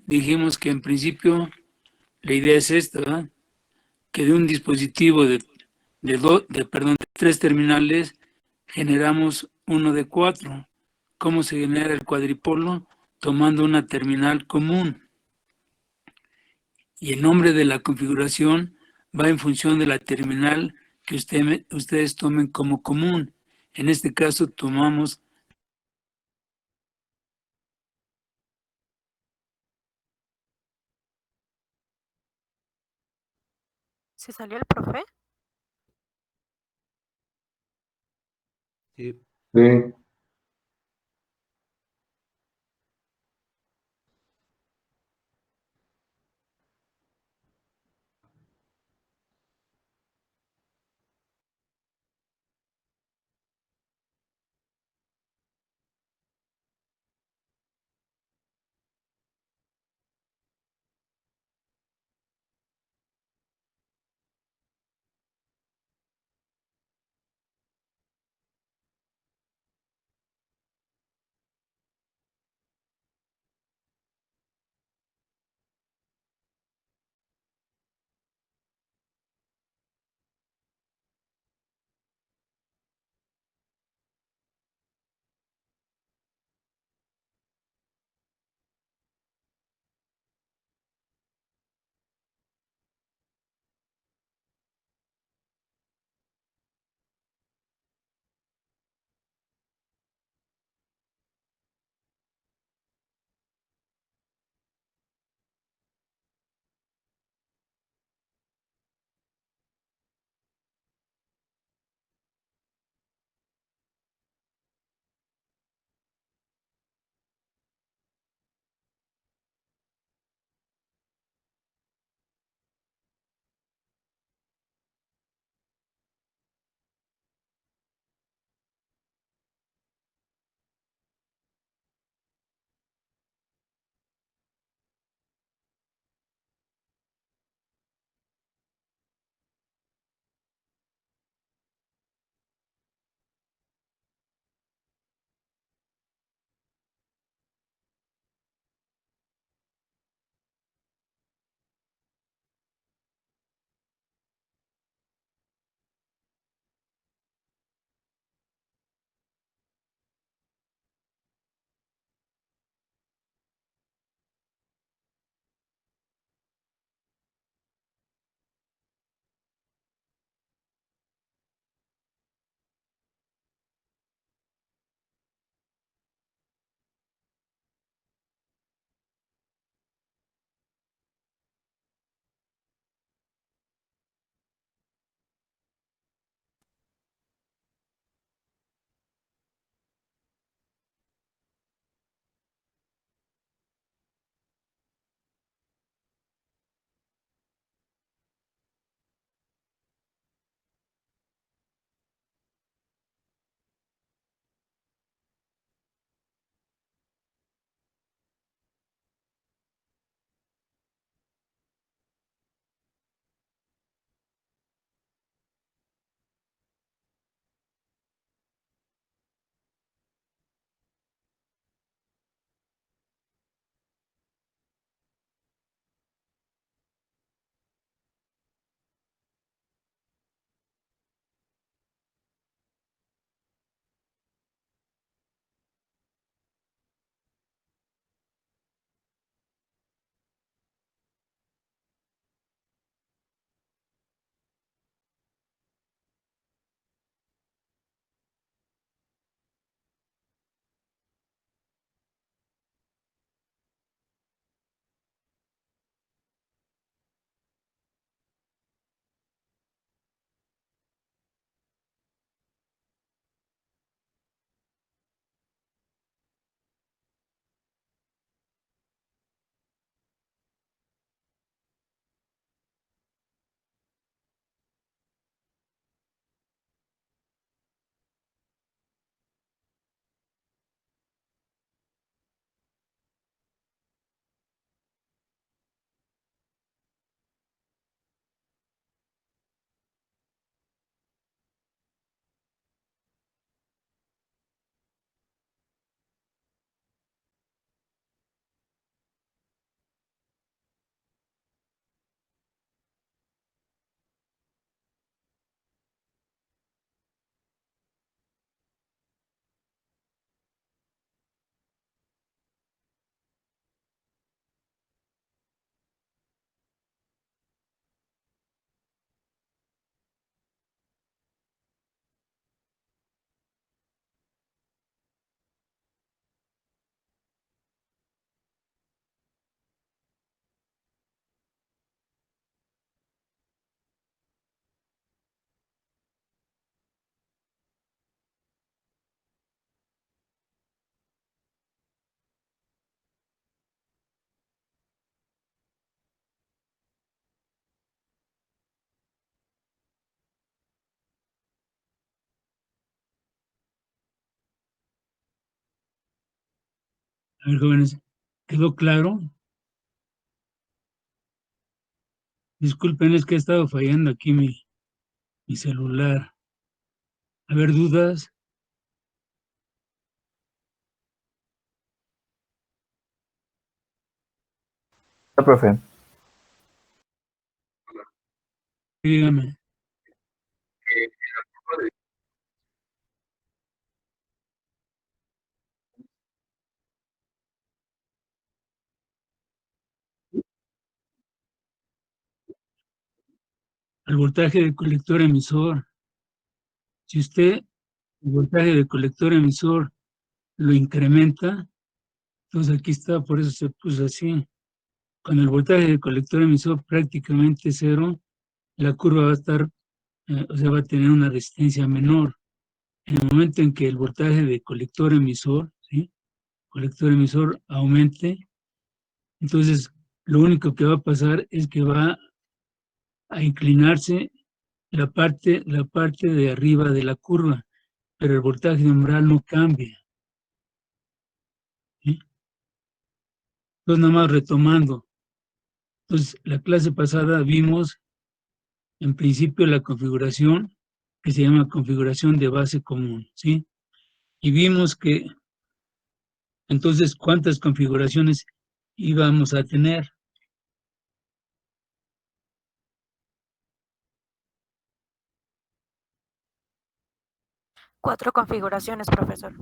dijimos que en principio la idea es esta, ¿verdad? Que de un dispositivo de tres terminales generamos uno de cuatro. ¿Cómo se genera el cuadripolo? Tomando una terminal común. Y el nombre de la configuración va en función de la terminal que ustedes tomen como común. En este caso tomamos. ¿Se salió el profe? Sí. Sí. A ver, jóvenes, ¿quedó claro? Disculpen, es que ha estado fallando aquí mi celular. A ver, ¿dudas? No, profe. Dígame. El voltaje del colector emisor. Si usted el voltaje del colector emisor lo incrementa, entonces aquí está, por eso se puso así. Cuando el voltaje del colector emisor prácticamente cero, la curva va a estar, o sea, va a tener una resistencia menor. En el momento en que el voltaje de colector emisor, ¿sí? Colector emisor aumente, entonces lo único que va a pasar es que va a inclinarse la parte de arriba de la curva, pero el voltaje umbral no cambia, ¿sí? Entonces, nada más retomando. Entonces, la clase pasada vimos, en principio, la configuración que se llama configuración de base común, ¿sí? Y vimos que, entonces, ¿cuántas configuraciones íbamos a tener? Cuatro configuraciones, profesor. A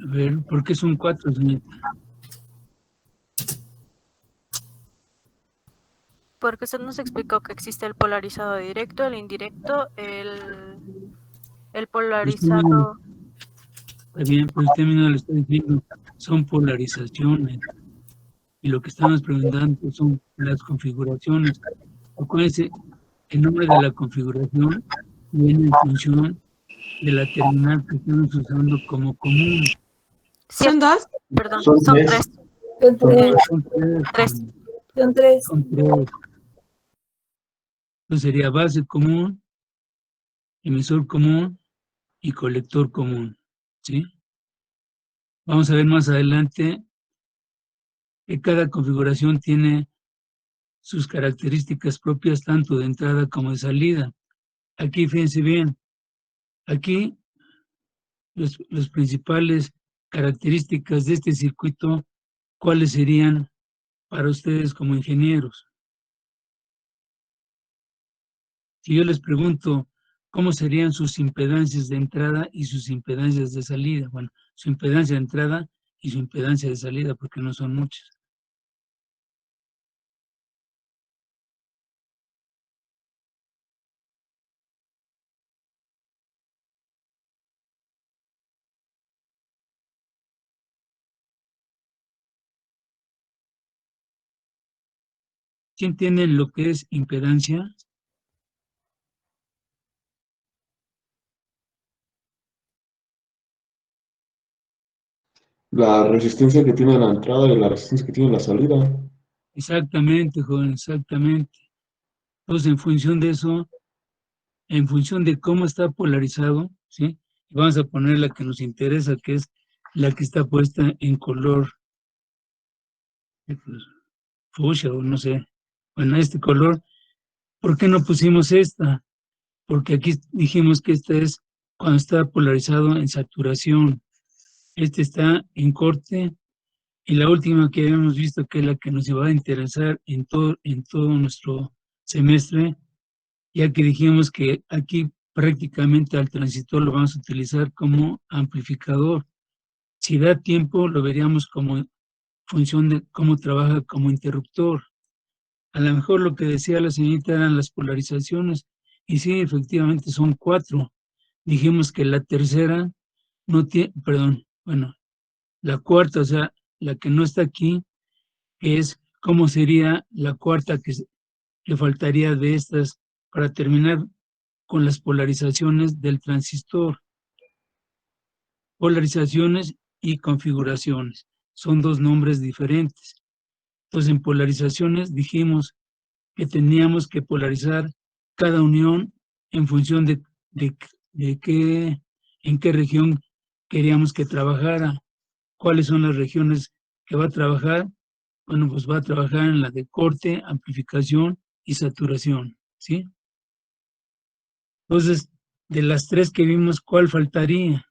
ver, ¿por qué son 4, señorita? Porque usted nos explicó que existe el polarizado directo, el indirecto, el polarizado... Está bien, pero usted mismo lo está diciendo, son polarizaciones. Y lo que estamos preguntando son las configuraciones. Acuérdense, el nombre de la configuración viene en función de la terminal que estamos usando como común. ¿Son dos? Perdón, son tres. Son Tres. Son tres. Entonces sería base común, emisor común y colector común, ¿sí? Vamos a ver más adelante que cada configuración tiene sus características propias tanto de entrada como de salida. Aquí, fíjense bien, aquí las principales características de este circuito, ¿cuáles serían para ustedes como ingenieros? Si yo les pregunto, ¿cómo serían sus impedancias de entrada y sus impedancias de salida? Bueno, su impedancia de entrada y su impedancia de salida, porque no son muchas. ¿Quién tiene lo que es impedancia? La resistencia que tiene la entrada y la resistencia que tiene la salida. Exactamente, joven, exactamente. Entonces, en función de eso, en función de cómo está polarizado, ¿sí? Vamos a poner la que nos interesa, que es la que está puesta en color pues, fucsia o no sé. Bueno, este color, ¿por qué no pusimos esta? Porque aquí dijimos que esta es cuando está polarizado en saturación. Este está en corte y la última que habíamos visto, que es la que nos va a interesar en todo nuestro semestre, ya que dijimos que aquí prácticamente al transistor lo vamos a utilizar como amplificador. Si da tiempo, lo veríamos como función de cómo trabaja como interruptor. A lo mejor lo que decía la señorita eran las polarizaciones, y sí, efectivamente son 4. Dijimos que la tercera no tiene, perdón, bueno, la cuarta, o sea, la que no está aquí, es cómo sería la cuarta que faltaría de estas para terminar con las polarizaciones del transistor. Polarizaciones y configuraciones. Son dos nombres diferentes. Entonces, en polarizaciones dijimos que teníamos que polarizar cada unión en función de en qué región queríamos que trabajara. ¿Cuáles son las regiones que va a trabajar? Bueno, pues va a trabajar en la de corte, amplificación y saturación, ¿sí? Entonces, de las tres que vimos, ¿cuál faltaría?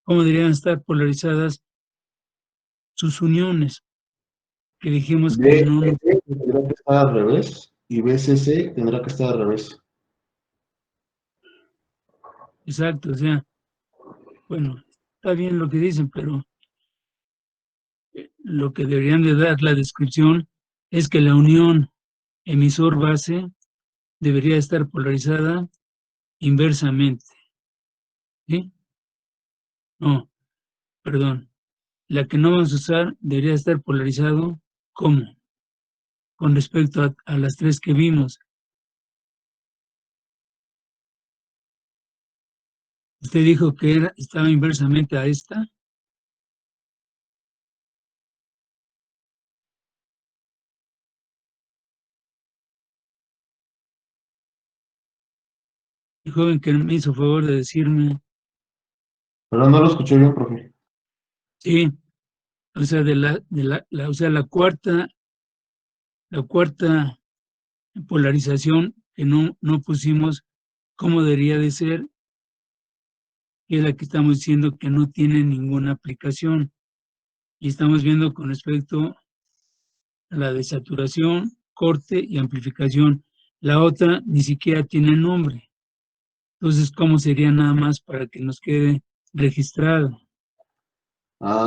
¿Cómo deberían estar polarizadas sus uniones? Que dijimos que no, BCC tendrá que estar al revés y BCC tendrá que estar al revés. exacto, o sea, bueno, está bien lo que dicen, pero lo que deberían de dar la descripción es que la unión emisor-base debería estar polarizada inversamente, ¿sí? No, perdón. La que no vamos a usar debería estar polarizado, ¿cómo? Con respecto a las tres que vimos. Usted dijo que estaba inversamente a esta. El joven que me hizo favor de decirme, Pero no lo escuché bien, profe. sí, o sea, o sea, la cuarta polarización que no pusimos cómo debería de ser, que es la que estamos diciendo que no tiene ninguna aplicación. Y estamos viendo con respecto a la de saturación, corte y amplificación. La otra ni siquiera tiene nombre. Entonces, ¿cómo sería nada más para que nos quede registrado?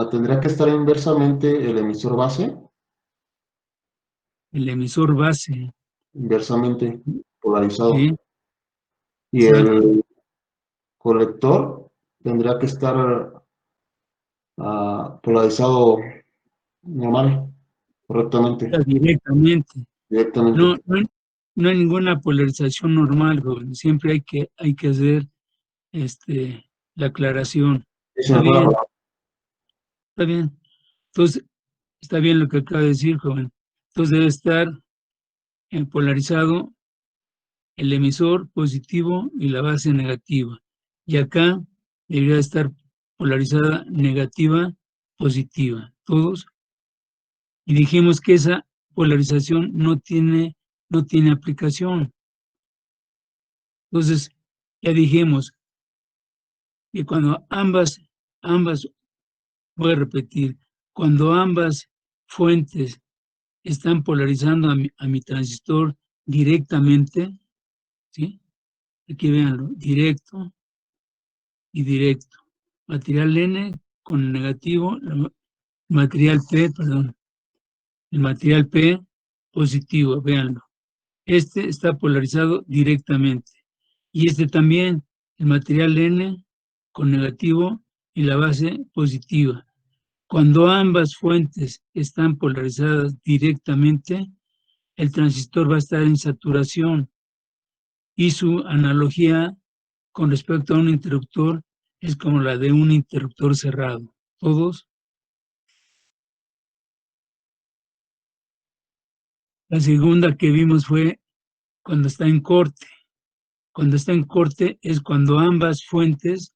Tendría que estar inversamente el emisor base, El emisor base, inversamente polarizado. ¿sí? Y Exacto. el colector tendría que estar polarizado normal, correctamente, Directamente. No, directamente. no hay ninguna polarización normal, joven. Siempre hay que hacer la aclaración. Esa Está me fue la bien, palabra. está bien. Entonces, está bien lo que acaba de decir, joven. Entonces debe estar polarizado el emisor positivo y la base negativa. Y acá debería estar polarizada negativa, positiva. Todos. Y dijimos que esa polarización no tiene aplicación. Entonces, ya dijimos que cuando ambas, voy a repetir, cuando ambas fuentes están polarizando a mi transistor directamente, ¿sí? Aquí véanlo, directo y directo. Material N con negativo, material P, perdón, el material P positivo, véanlo. Este está polarizado directamente. Y este también, el material N con negativo y la base positiva. Cuando ambas fuentes están polarizadas directamente, el transistor va a estar en saturación y su analogía con respecto a un interruptor es como la de un interruptor cerrado. ¿Todos? La segunda que vimos fue cuando está en corte. Cuando está en corte es cuando ambas fuentes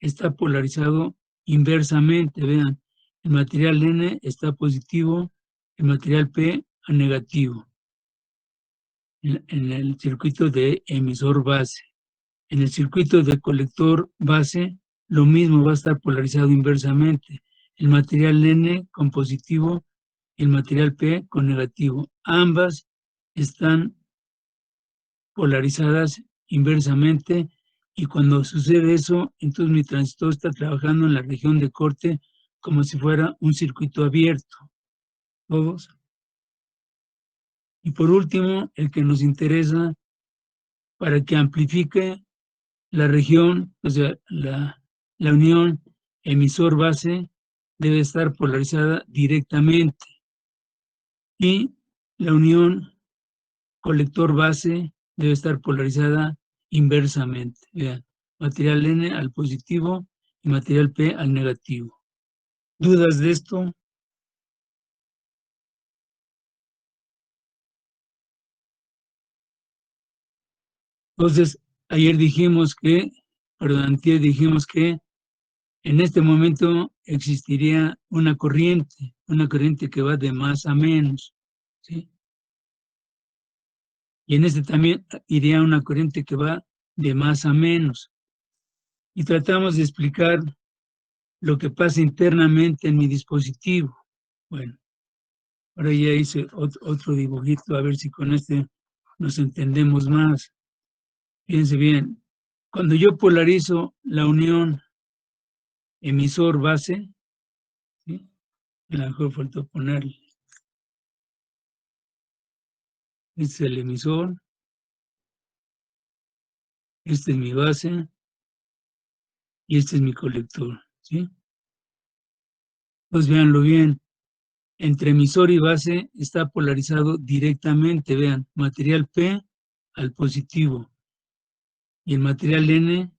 está polarizado inversamente. Vean, el material N está positivo, el material P a negativo. En el circuito de emisor base. En el circuito de colector base, lo mismo va a estar polarizado inversamente. El material N con positivo y el material P con negativo. Ambas están polarizadas inversamente y cuando sucede eso, entonces mi transistor está trabajando en la región de corte como si fuera un circuito abierto. ¿Todos? Y por último, el que nos interesa para que amplifique la región, o sea, la unión emisor-base debe estar polarizada directamente y la unión colector-base debe estar polarizada inversamente. Vean, material N al positivo y material P al negativo. ¿Dudas de esto? Entonces, antier dijimos que En este momento existiría una corriente que va de más a menos, ¿sí? Y en este también iría una corriente que va de más a menos. Y tratamos de explicar lo que pasa internamente en mi dispositivo. Bueno, ahora ya hice otro dibujito, a ver si con este nos entendemos más. Fíjense bien, cuando yo polarizo la unión emisor-base, ¿sí? A lo mejor faltó ponerle. Este es el emisor, este es mi base y este es mi colector, ¿sí? Pues véanlo bien, entre emisor y base está polarizado directamente, vean, material P al positivo y el material N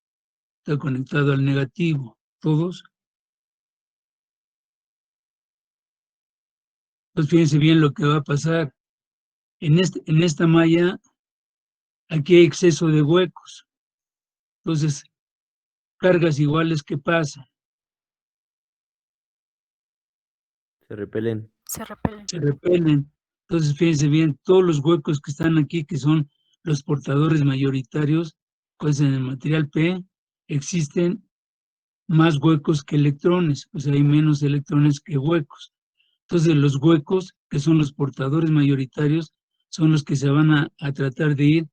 está conectado al negativo, todos. Pues fíjense bien lo que va a pasar. En esta malla, aquí hay exceso de huecos. Entonces, cargas iguales, ¿qué pasa? Se repelen. Se repelen. Se repelen. Entonces, fíjense bien, todos los huecos que están aquí, que son los portadores mayoritarios, pues en el material P existen más huecos que electrones, o sea, hay menos electrones que huecos. Entonces, los huecos, que son los portadores mayoritarios, son los que se van a tratar de ir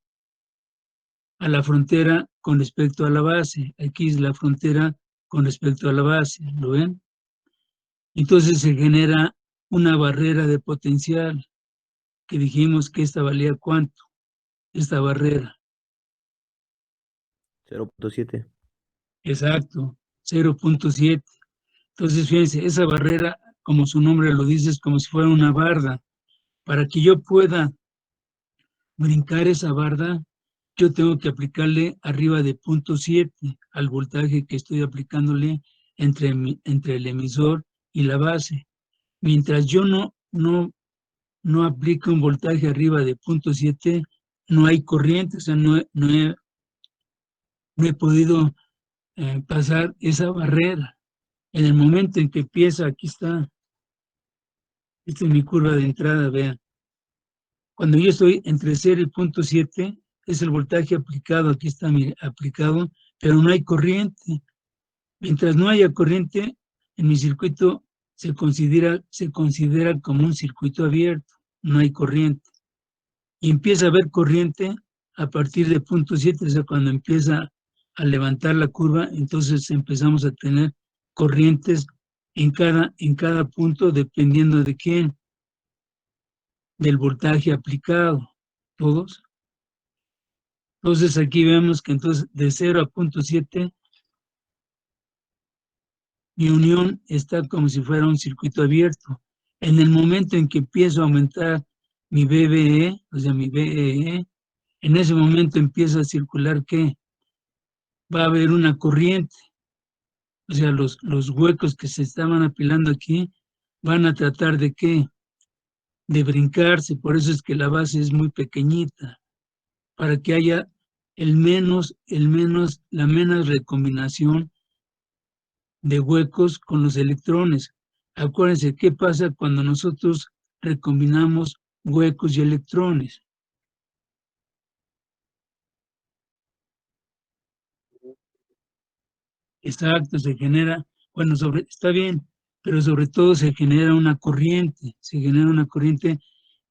a la frontera con respecto a la base. Aquí es la frontera con respecto a la base, ¿lo ven? Entonces se genera una barrera de potencial, que dijimos que esta valía ¿cuánto? Esta barrera. 0.7. Exacto, 0.7. Entonces, fíjense, esa barrera, como su nombre lo dice, es como si fuera una barda. Para que yo pueda brincar esa barda, yo tengo que aplicarle arriba de 0.7 al voltaje que estoy aplicándole entre el emisor y la base. Mientras yo no aplique un voltaje arriba de 0.7, no hay corriente, o sea, no he podido pasar esa barrera. En el momento en que empieza, aquí está, esta es mi curva de entrada, vean. Cuando yo estoy entre 0 y 0.7, es el voltaje aplicado, aquí está aplicado, pero no hay corriente. Mientras no haya corriente, en mi circuito se considera como un circuito abierto, no hay corriente. Y empieza a haber corriente a partir de 0.7, o sea, cuando empieza a levantar la curva, entonces empezamos a tener corrientes en cada punto, dependiendo de quién, del voltaje aplicado, todos. Entonces aquí vemos que entonces de 0 a 0.7 mi unión está como si fuera un circuito abierto. En el momento en que empiezo a aumentar mi BBE, o sea, mi BEE, en ese momento empieza a circular ¿qué? Va a haber una corriente. O sea, los huecos que se estaban apilando aquí van a tratar de ¿qué? De brincarse. Por eso es que la base es muy pequeñita, para que haya la menos recombinación de huecos con los electrones. Acuérdense, ¿qué pasa cuando nosotros recombinamos huecos y electrones? Exacto, se genera, bueno, está bien, pero sobre todo se genera una corriente,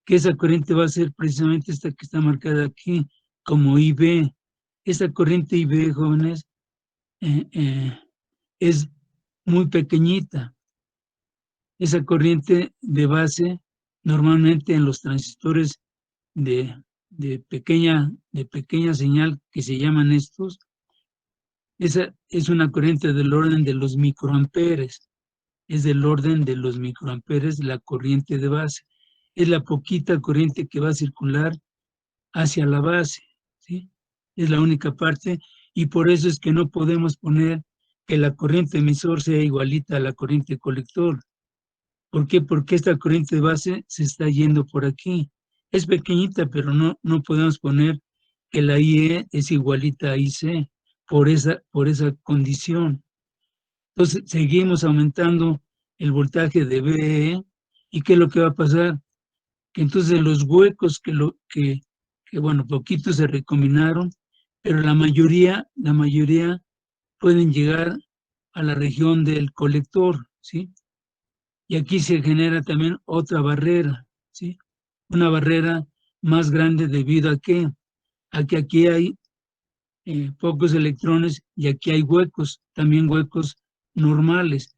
que esa corriente va a ser precisamente esta que está marcada aquí, como IB. Esa corriente IB, jóvenes, es muy pequeñita. Esa corriente de base, normalmente en los transistores de pequeña señal, que se llaman estos, esa es una corriente del orden de los microamperes. Es del orden de los microamperes la corriente de base. Es la poquita corriente que va a circular hacia la base, ¿sí? Es la única parte, y por eso es que no podemos poner que la corriente emisor sea igualita a la corriente colector. ¿Por qué? Porque esta corriente de base se está yendo por aquí. Es pequeñita, pero no podemos poner que la IE es igualita a IC por esa condición. Entonces, seguimos aumentando el voltaje de VE. ¿Y qué es lo que va a pasar? Que entonces los huecos que bueno, poquitos se recombinaron, pero la mayoría pueden llegar a la región del colector, ¿sí? Y aquí se genera también otra barrera, ¿sí? Una barrera más grande debido a que aquí hay pocos electrones y aquí hay huecos, también huecos normales.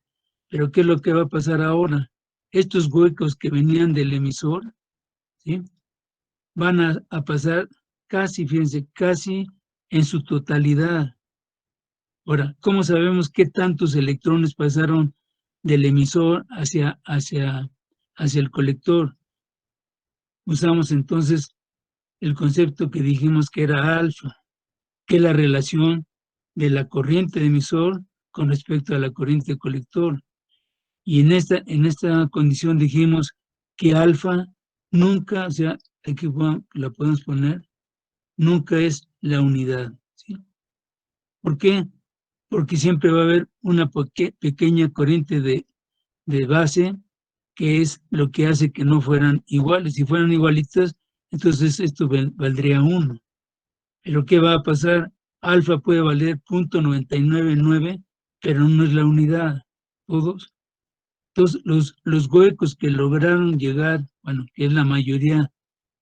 Pero ¿qué es lo que va a pasar ahora? Estos huecos que venían del emisor, ¿sí? Van a pasar casi, fíjense, casi en su totalidad. Ahora, ¿cómo sabemos qué tantos electrones pasaron del emisor hacia el colector? Usamos entonces el concepto que dijimos que era alfa, que es la relación de la corriente de emisor con respecto a la corriente de colector. Y en esta condición dijimos que alfa nunca, o sea, aquí la podemos poner, nunca es la unidad, ¿sí? ¿Por qué? Porque siempre va a haber una pequeña corriente de base que es lo que hace que no fueran iguales. Si fueran igualitas, entonces esto valdría 1. Pero ¿qué va a pasar? Alfa puede valer 0.999, pero no es la unidad. Todos. Entonces, los huecos que lograron llegar, bueno, que es la mayoría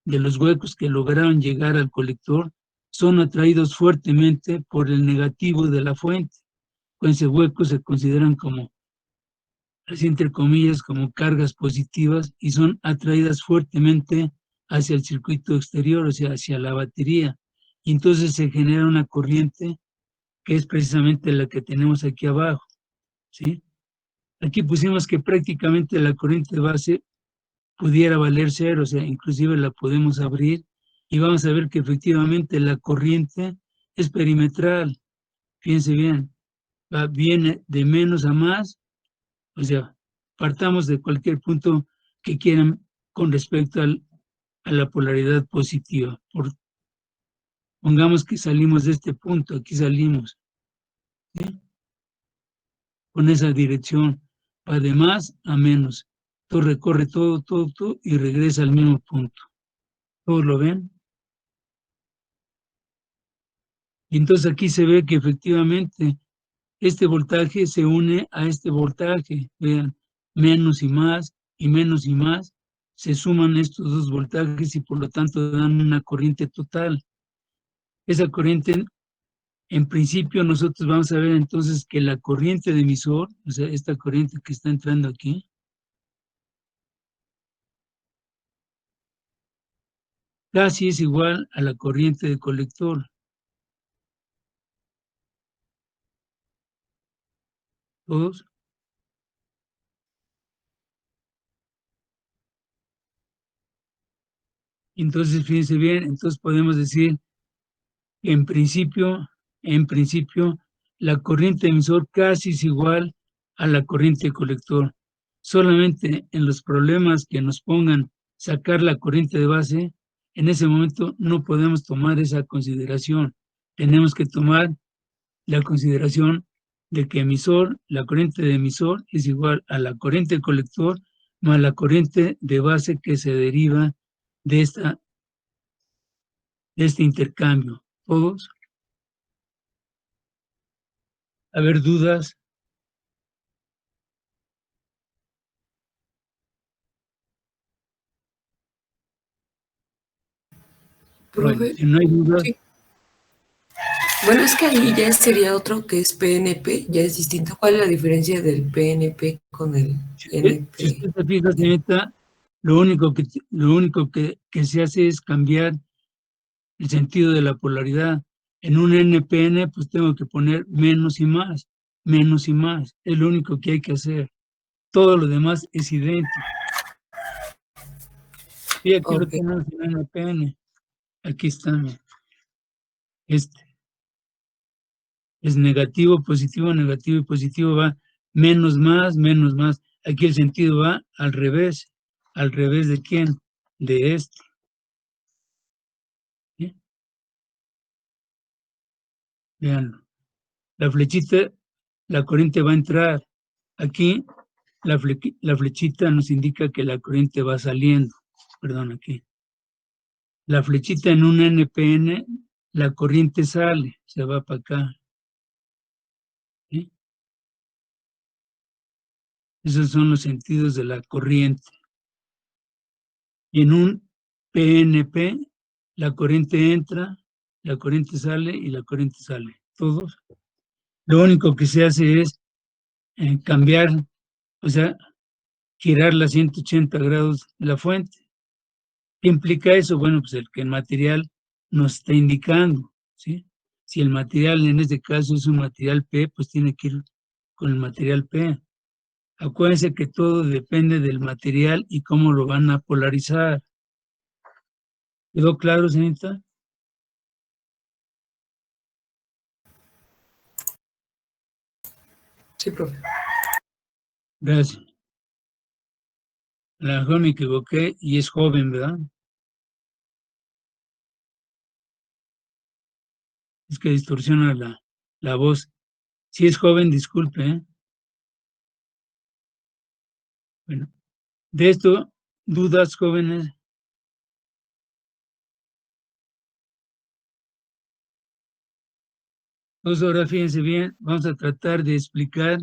de los huecos que lograron llegar al colector, son atraídos fuertemente por el negativo de la fuente. Con ese hueco se consideran como, así entre comillas, como cargas positivas y son atraídas fuertemente hacia el circuito exterior, o sea, hacia la batería. Y entonces se genera una corriente que es precisamente la que tenemos aquí abajo, ¿sí? Aquí pusimos que prácticamente la corriente de base pudiera valer 0, o sea, inclusive la podemos abrir y vamos a ver que efectivamente la corriente es perimetral. Fíjense bien, viene de menos a más, o sea, partamos de cualquier punto que quieran con respecto a la polaridad positiva. Pongamos que salimos de este punto, aquí salimos, ¿sí? Con esa dirección, va de más a menos. Todo recorre todo y regresa al mismo punto. ¿Todos lo ven? Y entonces aquí se ve que efectivamente este voltaje se une a este voltaje. Vean, menos y más y menos y más. Se suman estos dos voltajes y por lo tanto dan una corriente total. Esa corriente, en principio, nosotros vamos a ver entonces que la corriente de emisor, o sea, esta corriente que está entrando aquí, casi es igual a la corriente de colector. ¿Todos? Entonces, fíjense bien, entonces podemos decir que en principio, la corriente emisor casi es igual a la corriente colector. Solamente en los problemas que nos pongan sacar la corriente de base, en ese momento no podemos tomar esa consideración. Tenemos que tomar la consideración de que la corriente de emisor es igual a la corriente colector más la corriente de base que se deriva de este intercambio. ¿Todos? A ver, dudas. Bueno, Profe, si no hay dudas, sí. Bueno, es que ahí ya sería otro que es PNP, ya es distinto. ¿Cuál es la diferencia del PNP con el si NP? usted se fija, señorita, lo único que se hace es cambiar el sentido de la polaridad. En un NPN, pues tengo que poner menos y más, menos y más. Es lo único que hay que hacer. Todo lo demás es idéntico. Y aquí lo Ok, tenemos en NPN. Aquí está. Este es negativo, positivo, negativo y positivo va menos más, menos más. Aquí el sentido va al revés. ¿Al revés de quién? De este. ¿Sí? Veanlo. La flechita la corriente va a entrar. Aquí la flechita nos indica que la corriente va saliendo. Perdón, aquí. La flechita en un NPN, la corriente sale, se va para acá. ¿Sí? Esos son los sentidos de la corriente. Y en un PNP, la corriente entra, la corriente sale y la corriente sale. Todos. Lo único que se hace es cambiar, o sea, girar las 180 grados la fuente. ¿Qué implica eso? Bueno, pues el que el material nos está indicando, ¿sí? Si el material en este caso es un material P, pues tiene que ir con el material P. Acuérdense que todo depende del material y cómo lo van a polarizar. ¿Quedó claro, señorita? Sí, profe. Gracias. A lo mejor me equivoqué y es joven, ¿verdad? Es que distorsiona la voz. Si es joven, disculpe, ¿eh? Bueno, de esto, ¿dudas, jóvenes? Entonces, ahora fíjense bien, vamos a tratar de explicar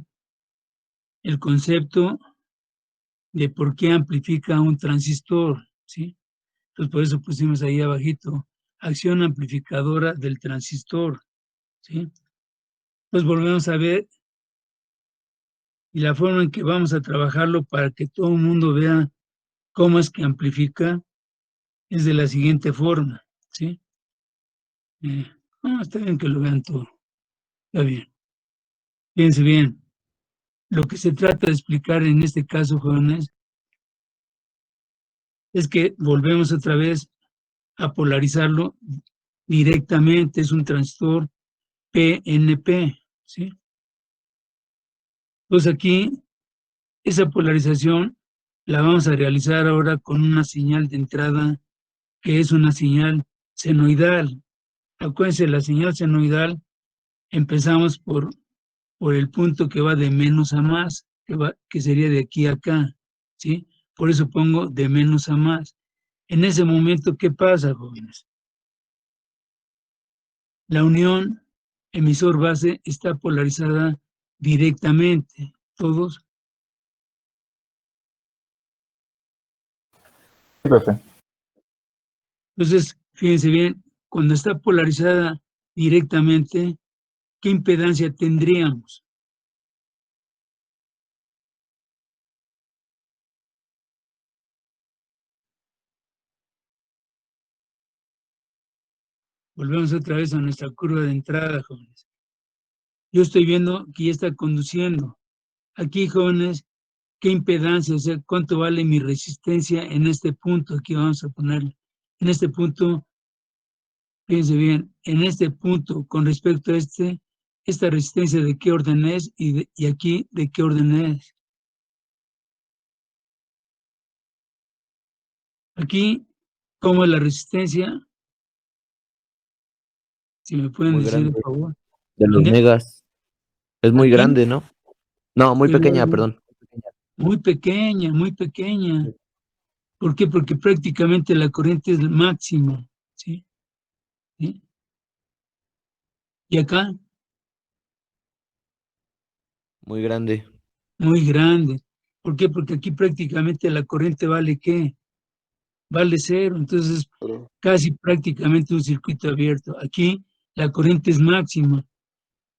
el concepto de por qué amplifica un transistor, ¿sí? Entonces, por eso pusimos ahí abajito, acción amplificadora del transistor, ¿sí? Entonces, volvemos a ver y la forma en que vamos a trabajarlo para que todo el mundo vea cómo es que amplifica es de la siguiente forma, ¿sí? Está bien que lo vean todo, está bien. Fíjense bien, lo que se trata de explicar en este caso, jóvenes, es que volvemos otra vez a polarizarlo directamente, es un transistor PNP, ¿sí? Entonces aquí, esa polarización la vamos a realizar ahora con una señal de entrada que es una señal senoidal. Acuérdense, la señal senoidal empezamos por el punto que va de menos a más, que sería de aquí a acá, ¿sí? Por eso pongo de menos a más. En ese momento, ¿qué pasa, jóvenes? La unión emisor-base está polarizada directamente. ¿Todos? Sí, profe. Entonces, fíjense bien, cuando está polarizada directamente, ¿qué impedancia tendríamos? Volvemos otra vez a nuestra curva de entrada, jóvenes. Yo estoy viendo que ya está conduciendo. Aquí, jóvenes, ¿qué impedancia? O sea, ¿cuánto vale mi resistencia en este punto? Aquí vamos a poner, en este punto, fíjense bien, en este punto, con respecto a esta resistencia de qué orden es y aquí de qué orden es. Aquí, ¿cómo es la resistencia? Si me pueden Muy decir, grande. por favor. De los ¿Dónde? megas. Es muy ¿Aquí? grande, ¿no? No, muy Sí, pequeña, perdón. muy pequeña, muy pequeña. ¿Por qué? Porque prácticamente la corriente es máxima, ¿sí? ¿Sí? Y acá, Muy grande. muy grande. ¿Por qué? Porque aquí prácticamente la corriente vale ¿qué? Vale cero. Entonces, casi prácticamente un circuito abierto. Aquí la corriente es máxima.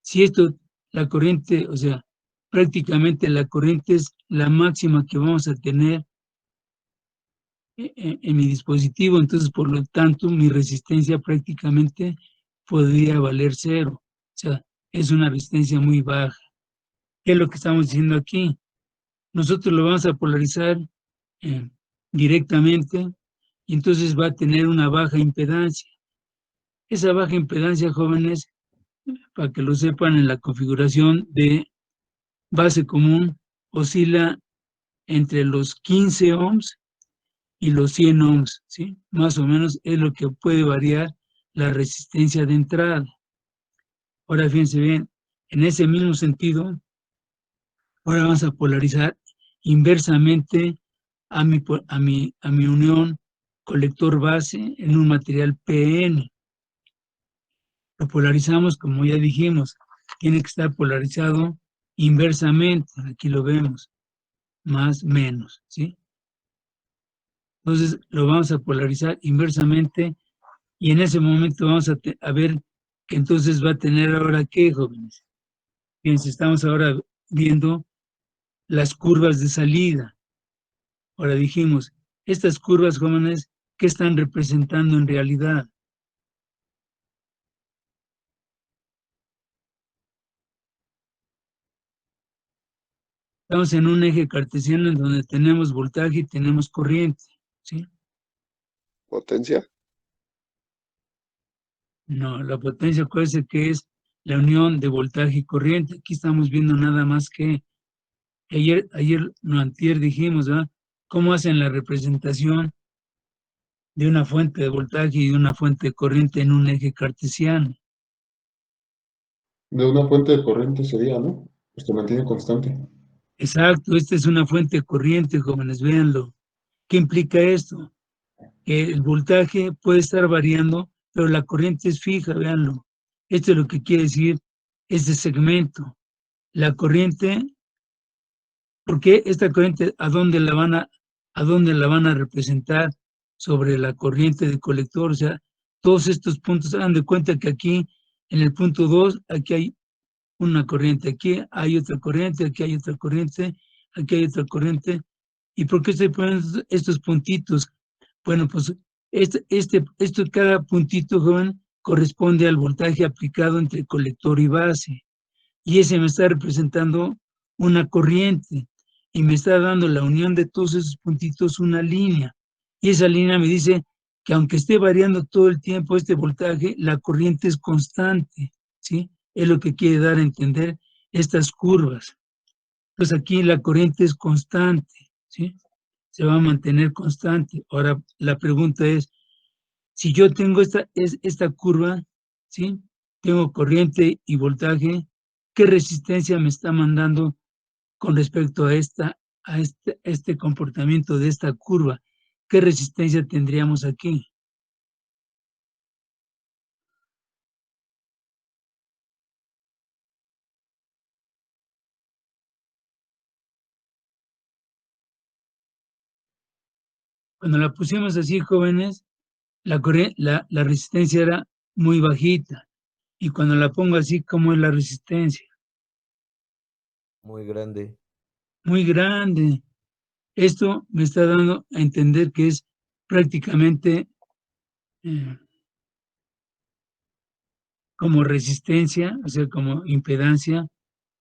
Si esto, la corriente, o sea, prácticamente la corriente es la máxima que vamos a tener en mi dispositivo, entonces por lo tanto mi resistencia prácticamente podría valer cero. O sea, es una resistencia muy baja. ¿Qué es lo que estamos diciendo aquí? Nosotros lo vamos a polarizar directamente y entonces va a tener una baja impedancia. Esa baja impedancia, jóvenes, para que lo sepan, en la configuración de base común oscila entre los 15 ohms y los 100 ohms, ¿sí? Más o menos es lo que puede variar la resistencia de entrada. Ahora fíjense bien, En ese mismo sentido, ahora vamos a polarizar inversamente a mi unión colector base en un material PN. Lo polarizamos, como ya dijimos, tiene que estar polarizado inversamente. Aquí lo vemos, más, menos, ¿sí? Entonces lo vamos a polarizar inversamente y en ese momento vamos a ver que entonces va a tener ahora ¿qué, jóvenes? Fíjense, estamos ahora viendo las curvas de salida. Ahora dijimos, estas curvas, jóvenes, ¿qué están representando en realidad? Estamos en un eje cartesiano en donde tenemos voltaje y tenemos corriente, ¿sí? ¿Potencia? No, la potencia, acuérdense que es la unión de voltaje y corriente. Aquí estamos viendo nada más que no, antier dijimos, ¿verdad? ¿Cómo hacen la representación de una fuente de voltaje y de una fuente de corriente en un eje cartesiano? De una fuente de corriente sería, ¿no? Pues se mantiene constante. Exacto, esta es una fuente de corriente, jóvenes, véanlo. ¿Qué implica esto? Que el voltaje puede estar variando, pero la corriente es fija, véanlo. Esto es lo que quiere decir este segmento. La corriente, porque esta corriente, ¿a dónde la van a representar? Sobre la corriente del colector. O sea, todos estos puntos, hagan de cuenta que aquí, en el punto 2, aquí hay una corriente, aquí hay otra corriente, aquí hay otra corriente, aquí hay otra corriente. ¿Y por qué estoy poniendo estos puntitos? Bueno, pues cada puntito, joven, corresponde al voltaje aplicado entre colector y base. Y ese me está representando una corriente y me está dando la unión de todos esos puntitos una línea. Y esa línea me dice que aunque esté variando todo el tiempo este voltaje, la corriente es constante, ¿sí? Es lo que quiere dar a entender estas curvas. Pues aquí la corriente es constante, ¿sí? Se va a mantener constante. Ahora, la pregunta es, si yo tengo esta curva, ¿sí? Tengo corriente y voltaje, ¿qué resistencia me está mandando con respecto a este comportamiento de esta curva? ¿Qué resistencia tendríamos aquí? Cuando la pusimos así, jóvenes, la resistencia era muy bajita. Y cuando la pongo así, ¿cómo es la resistencia? Muy grande. Muy grande. Esto me está dando a entender que es prácticamente como resistencia, o sea, como impedancia,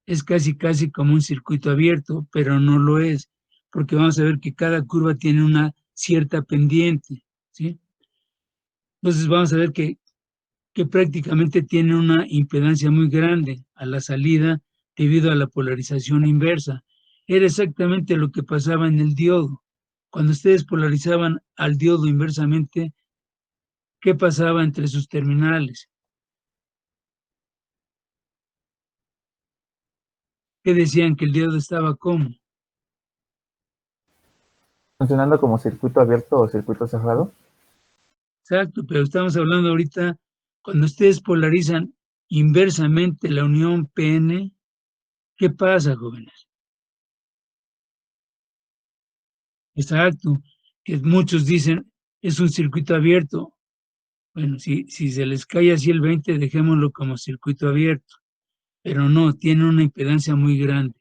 es casi como un circuito abierto, pero no lo es, porque vamos a ver que cada curva tiene una cierta pendiente, ¿sí? Entonces vamos a ver que prácticamente tiene una impedancia muy grande a la salida debido a la polarización inversa. Era exactamente lo que pasaba en el diodo. Cuando ustedes polarizaban al diodo inversamente, ¿qué pasaba entre sus terminales? ¿Qué decían? Que el diodo estaba como. Funcionando como circuito abierto o circuito cerrado. Exacto, pero estamos hablando ahorita, cuando ustedes polarizan inversamente la unión PN, ¿qué pasa, jóvenes? Exacto, que muchos dicen, es un circuito abierto. Bueno, si se les cae así el 20, dejémoslo como circuito abierto, pero no, tiene una impedancia muy grande.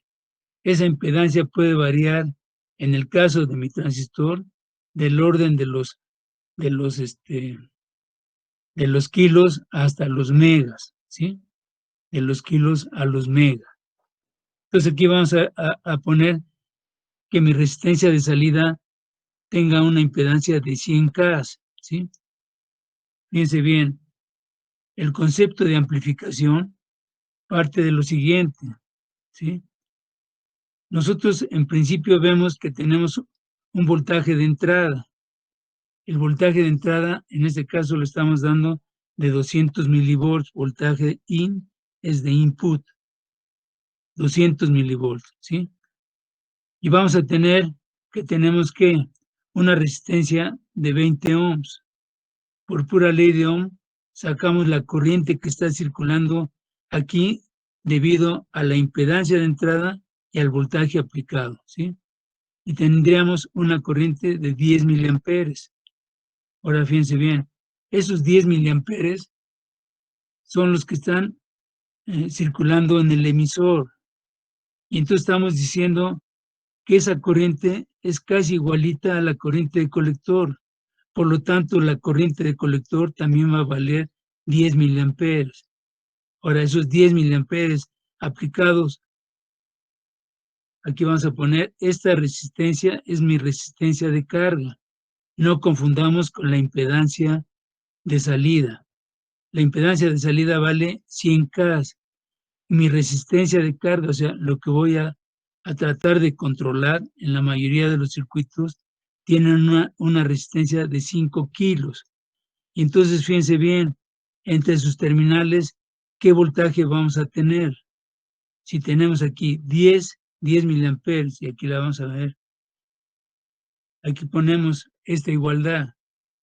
Esa impedancia puede variar, en el caso de mi transistor, del orden de los kilos hasta los megas, ¿sí? De los kilos a los megas. Entonces aquí vamos a poner que mi resistencia de salida tenga una impedancia de 100K, ¿sí? Fíjense bien, el concepto de amplificación parte de lo siguiente, ¿sí? Nosotros en principio vemos que tenemos un voltaje de entrada. El voltaje de entrada, en este caso lo estamos dando de 200 milivolts, voltaje in es de input, 200 milivolts, ¿sí? Y vamos a tener que tenemos que una resistencia de 20 ohms. Por pura ley de Ohm, sacamos la corriente que está circulando aquí debido a la impedancia de entrada y al voltaje aplicado, ¿sí? Y tendríamos una corriente de 10 miliamperes. Ahora fíjense bien, esos 10 miliamperes son los que están circulando en el emisor. Y entonces estamos diciendo que esa corriente es casi igualita a la corriente de colector. Por lo tanto, la corriente de colector también va a valer 10 miliamperes. Ahora, esos 10 miliamperes aplicados, aquí vamos a poner, esta resistencia es mi resistencia de carga. No confundamos con la impedancia de salida. La impedancia de salida vale 100K. Mi resistencia de carga, o sea, lo que voy a tratar de controlar en la mayoría de los circuitos, tienen una resistencia de 5 kilos. Y entonces, fíjense bien, entre sus terminales, ¿qué voltaje vamos a tener? Si tenemos aquí 10 miliamperes, y aquí la vamos a ver, aquí ponemos esta igualdad.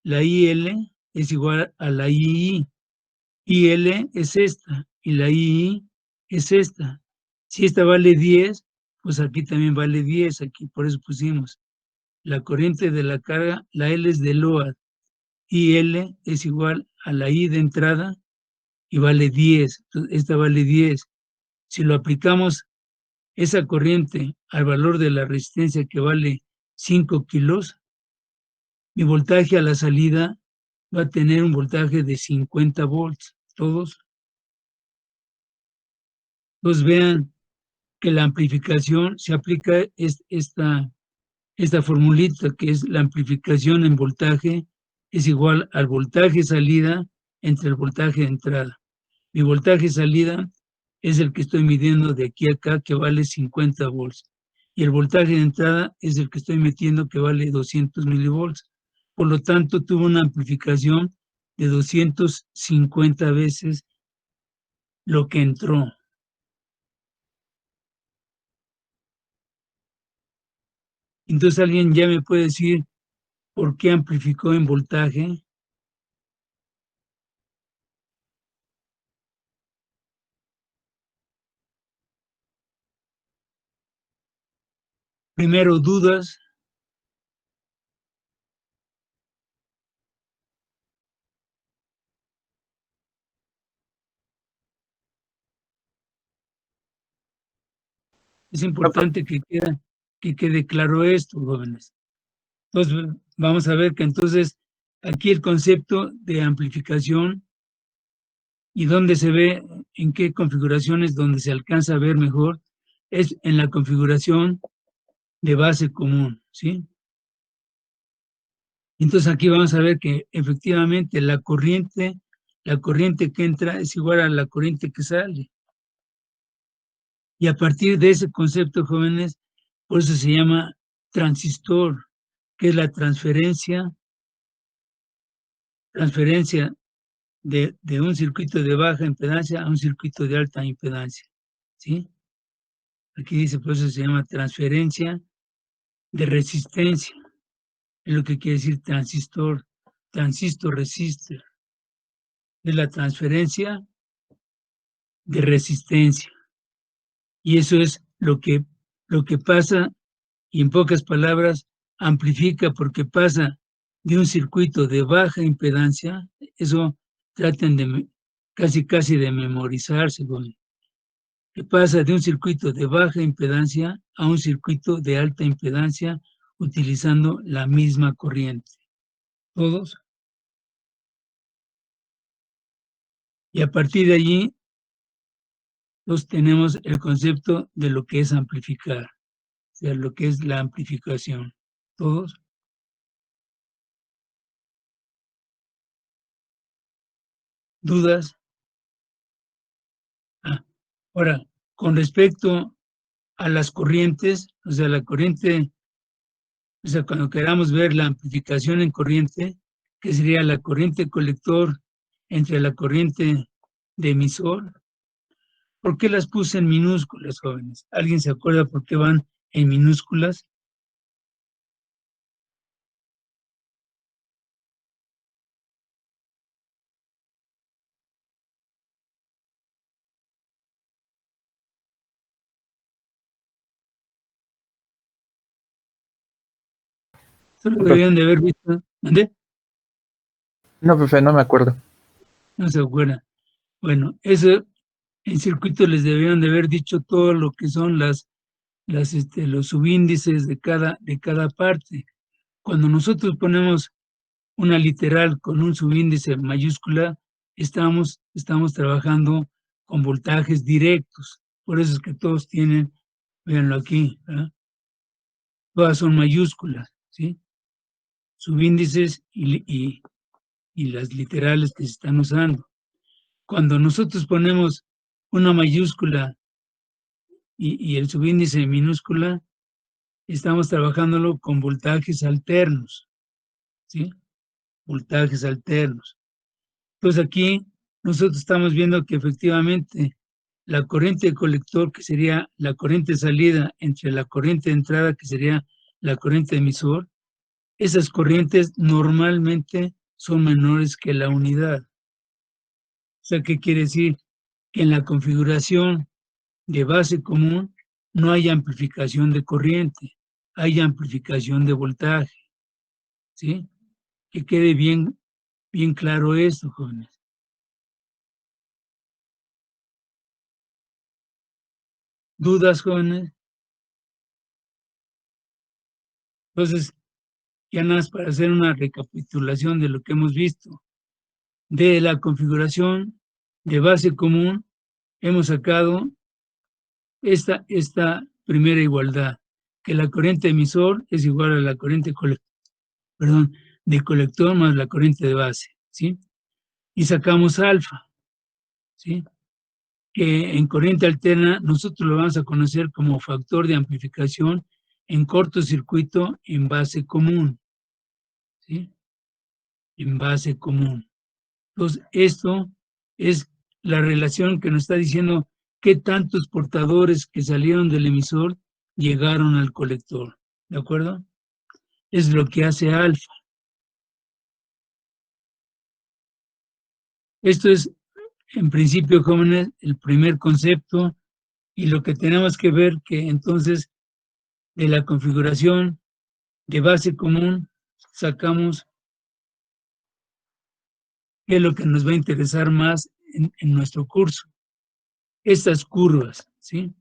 La IL es igual a la II. IL es esta, y la II es esta. Si esta vale 10, pues aquí también vale 10, aquí por eso pusimos la corriente de la carga, la L es de load, IL es igual a la I de entrada y vale 10, entonces esta vale 10. Si lo aplicamos esa corriente al valor de la resistencia que vale 5 kilos, mi voltaje a la salida va a tener un voltaje de 50 volts, todos. Entonces vean que la amplificación se aplica esta formulita que es la amplificación en voltaje es igual al voltaje salida entre el voltaje de entrada. Mi voltaje salida es el que estoy midiendo de aquí a acá que vale 50 volts y el voltaje de entrada es el que estoy metiendo que vale 200 milivolts. Por lo tanto, tuvo una amplificación de 250 veces lo que entró. Entonces alguien ya me puede decir por qué amplificó en voltaje. Primero, dudas. Es importante que quede claro esto, jóvenes. Entonces, vamos a ver que entonces aquí el concepto de amplificación y dónde se ve, en qué configuraciones donde se alcanza a ver mejor, es en la configuración de base común, ¿sí? Entonces aquí vamos a ver que efectivamente la corriente que entra es igual a la corriente que sale. Y a partir de ese concepto, jóvenes, por eso se llama transistor, que es la transferencia de un circuito de baja impedancia a un circuito de alta impedancia, ¿sí? Aquí dice, por eso se llama transferencia de resistencia, es lo que quiere decir transistor, resistor, es la transferencia de resistencia. Y eso es lo que pasa, y en pocas palabras, amplifica porque pasa de un circuito de baja impedancia, eso traten de casi de memorizarse, que pasa de un circuito de baja impedancia a un circuito de alta impedancia utilizando la misma corriente. ¿Todos? Y a partir de allí, pues tenemos el concepto de lo que es amplificar, o sea, lo que es la amplificación. ¿Todos? ¿Dudas? Ahora, con respecto a las corrientes, o sea, la corriente, o sea, cuando queramos ver la amplificación en corriente, que sería la corriente colector entre la corriente de emisor, ¿Por qué las puse en minúsculas, jóvenes? ¿Alguien se acuerda por qué van en minúsculas? Solo deberían de haber visto. ¿Dónde? No, profe, no me acuerdo. No se acuerdan. Bueno, eso en circuito les debieron de haber dicho todo lo que son los subíndices de cada parte. Cuando nosotros ponemos una literal con un subíndice mayúscula, estamos trabajando con voltajes directos. Por eso es que todos tienen, véanlo aquí, ¿verdad? Todas son mayúsculas, ¿sí? Subíndices y las literales que se están usando. Cuando nosotros ponemos una mayúscula y el subíndice minúscula, estamos trabajándolo con voltajes alternos, ¿sí? Voltajes alternos. Entonces aquí nosotros estamos viendo que efectivamente la corriente de colector, que sería la corriente de salida, entre la corriente de entrada, que sería la corriente de emisor, esas corrientes normalmente son menores que la unidad. O sea, ¿qué quiere decir? Que en la configuración de base común no hay amplificación de corriente, hay amplificación de voltaje, ¿sí? Que quede bien claro esto, jóvenes. ¿Dudas, jóvenes? Entonces, ya nada más para hacer una recapitulación de lo que hemos visto. De la configuración de base común, hemos sacado esta primera igualdad, que la corriente emisor es igual a la corriente de colector más la corriente de base, ¿sí? Y sacamos alfa, ¿sí? Que en corriente alterna nosotros lo vamos a conocer como factor de amplificación en cortocircuito en base común, ¿sí? En base común. Entonces, esto es la relación que nos está diciendo qué tantos portadores que salieron del emisor llegaron al colector, ¿de acuerdo? Es lo que hace alfa. Esto es, en principio, jóvenes, el primer concepto y lo que tenemos que ver que entonces de la configuración de base común sacamos qué es lo que nos va a interesar más en nuestro curso. Estas curvas, ¿sí?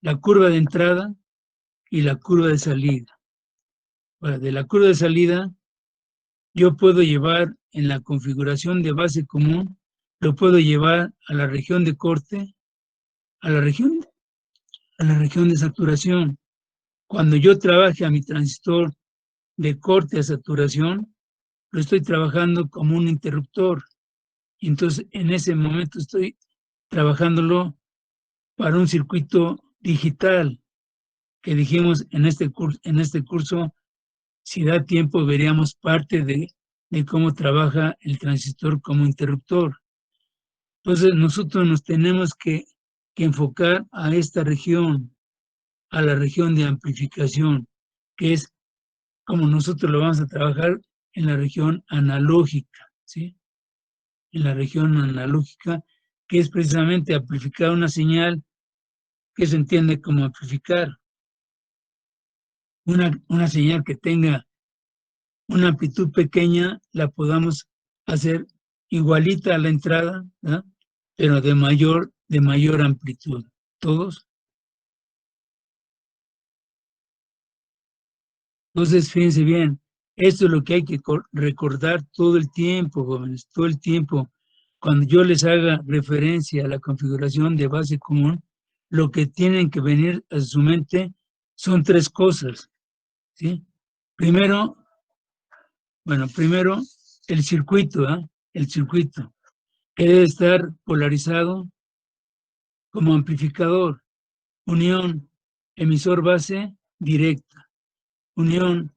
La curva de entrada y la curva de salida. Ahora, de la curva de salida, yo puedo llevar en la configuración de base común, lo puedo llevar a la región de corte, a la región de saturación. Cuando yo trabaje a mi transistor de corte a saturación, lo estoy trabajando como un interruptor. Y entonces, en ese momento estoy trabajándolo para un circuito digital, que dijimos en este curso, si da tiempo, veríamos parte de cómo trabaja el transistor como interruptor. Entonces, nosotros nos tenemos que enfocar a esta región, a la región de amplificación, que es como nosotros lo vamos a trabajar en la región analógica, ¿sí? En la región analógica, que es precisamente amplificar una señal que se entiende como amplificar. Una señal que tenga una amplitud pequeña, la podamos hacer igualita a la entrada, ¿verdad? Pero de mayor amplitud. ¿Todos? Entonces, fíjense bien, esto es lo que hay que recordar todo el tiempo, jóvenes, todo el tiempo. Cuando yo les haga referencia a la configuración de base común, lo que tienen que venir a su mente son tres cosas, ¿sí? Primero, el circuito, ¿eh? El circuito, que debe estar polarizado como amplificador. Unión emisor-base directa. Unión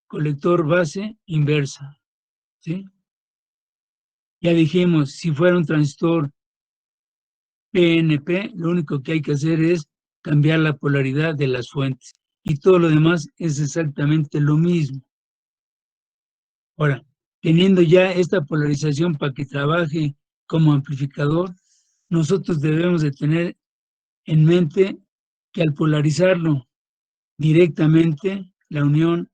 colector-base inversa, ¿sí? Ya dijimos, si fuera un transistor PNP, lo único que hay que hacer es cambiar la polaridad de las fuentes. Y todo lo demás es exactamente lo mismo. Ahora, teniendo ya esta polarización para que trabaje como amplificador, nosotros debemos de tener en mente que al polarizarlo directamente, la unión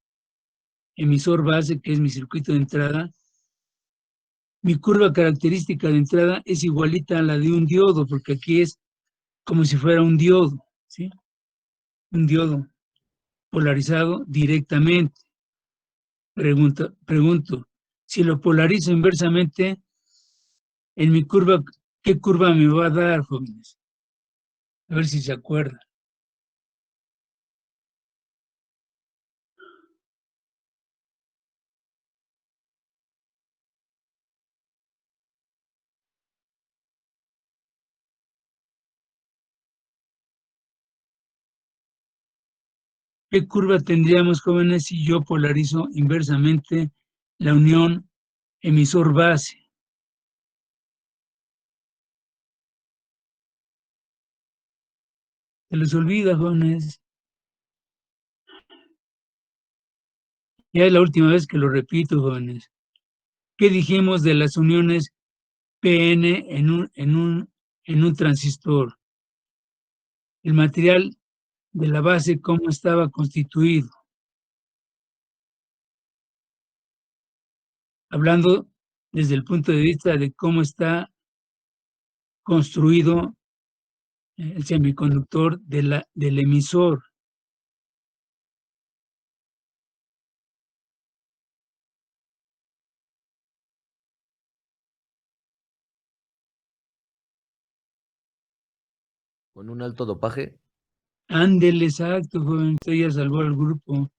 emisor-base, que es mi circuito de entrada, mi curva característica de entrada es igualita a la de un diodo, porque aquí es como si fuera un diodo, ¿sí? Un diodo polarizado directamente. Pregunto, si lo polarizo inversamente, en mi curva, ¿qué curva me va a dar, jóvenes? A ver si se acuerdan. ¿Qué curva tendríamos, jóvenes, si yo polarizo inversamente la unión emisor-base? Se les olvida, jóvenes. Ya es la última vez que lo repito, jóvenes. ¿Qué dijimos de las uniones PN en un transistor? El material de la base, ¿cómo estaba constituido? Hablando desde el punto de vista de cómo está construido el semiconductor del emisor. Con un alto dopaje. Ándele, exacto, joven, usted ya salvó al grupo.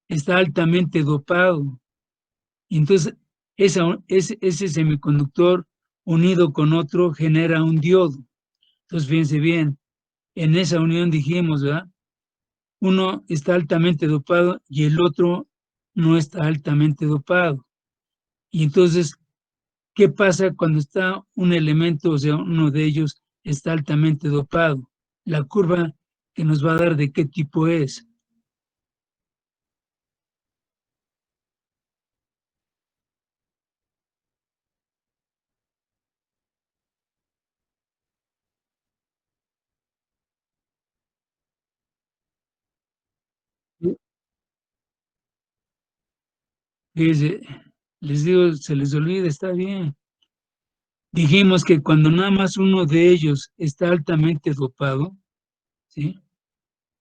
Está altamente dopado. Y entonces, ese semiconductor unido con otro genera un diodo. Entonces, fíjense bien, en esa unión dijimos, ¿verdad? Uno está altamente dopado y el otro no está altamente dopado. Y entonces, ¿qué pasa cuando está un elemento, o sea, uno de ellos está altamente dopado? La curva que nos va a dar de qué tipo es. Fíjense, les digo, se les olvida, está bien. Dijimos que cuando nada más uno de ellos está altamente dopado, ¿sí?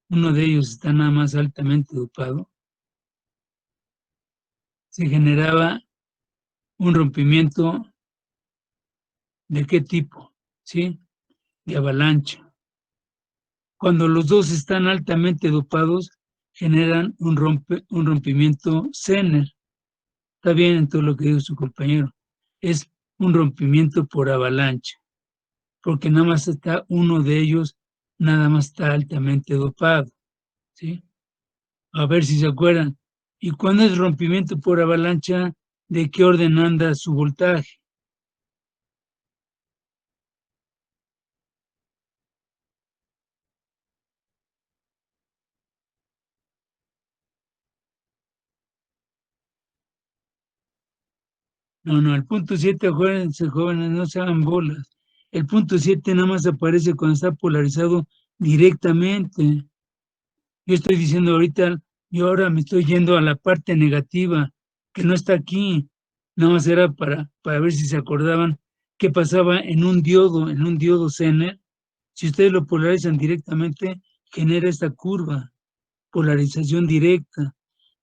Uno de ellos está nada más altamente dopado, se generaba un rompimiento ¿de qué tipo? ¿Sí? De avalancha. Cuando los dos están altamente dopados, generan un rompimiento Zener. Está bien en todo lo que dijo su compañero. Es un rompimiento por avalancha, porque nada más está uno de ellos, nada más está altamente dopado, ¿sí? A ver si se acuerdan. Y cuando es rompimiento por avalancha, ¿de qué orden anda su voltaje? No, el punto 7, acuérdense, jóvenes, no se hagan bolas. El punto 7 nada más aparece cuando está polarizado directamente. Yo estoy diciendo ahorita, yo ahora me estoy yendo a la parte negativa, que no está aquí. Nada más era para ver si se acordaban qué pasaba en un diodo Zener. Si ustedes lo polarizan directamente, genera esta curva, polarización directa.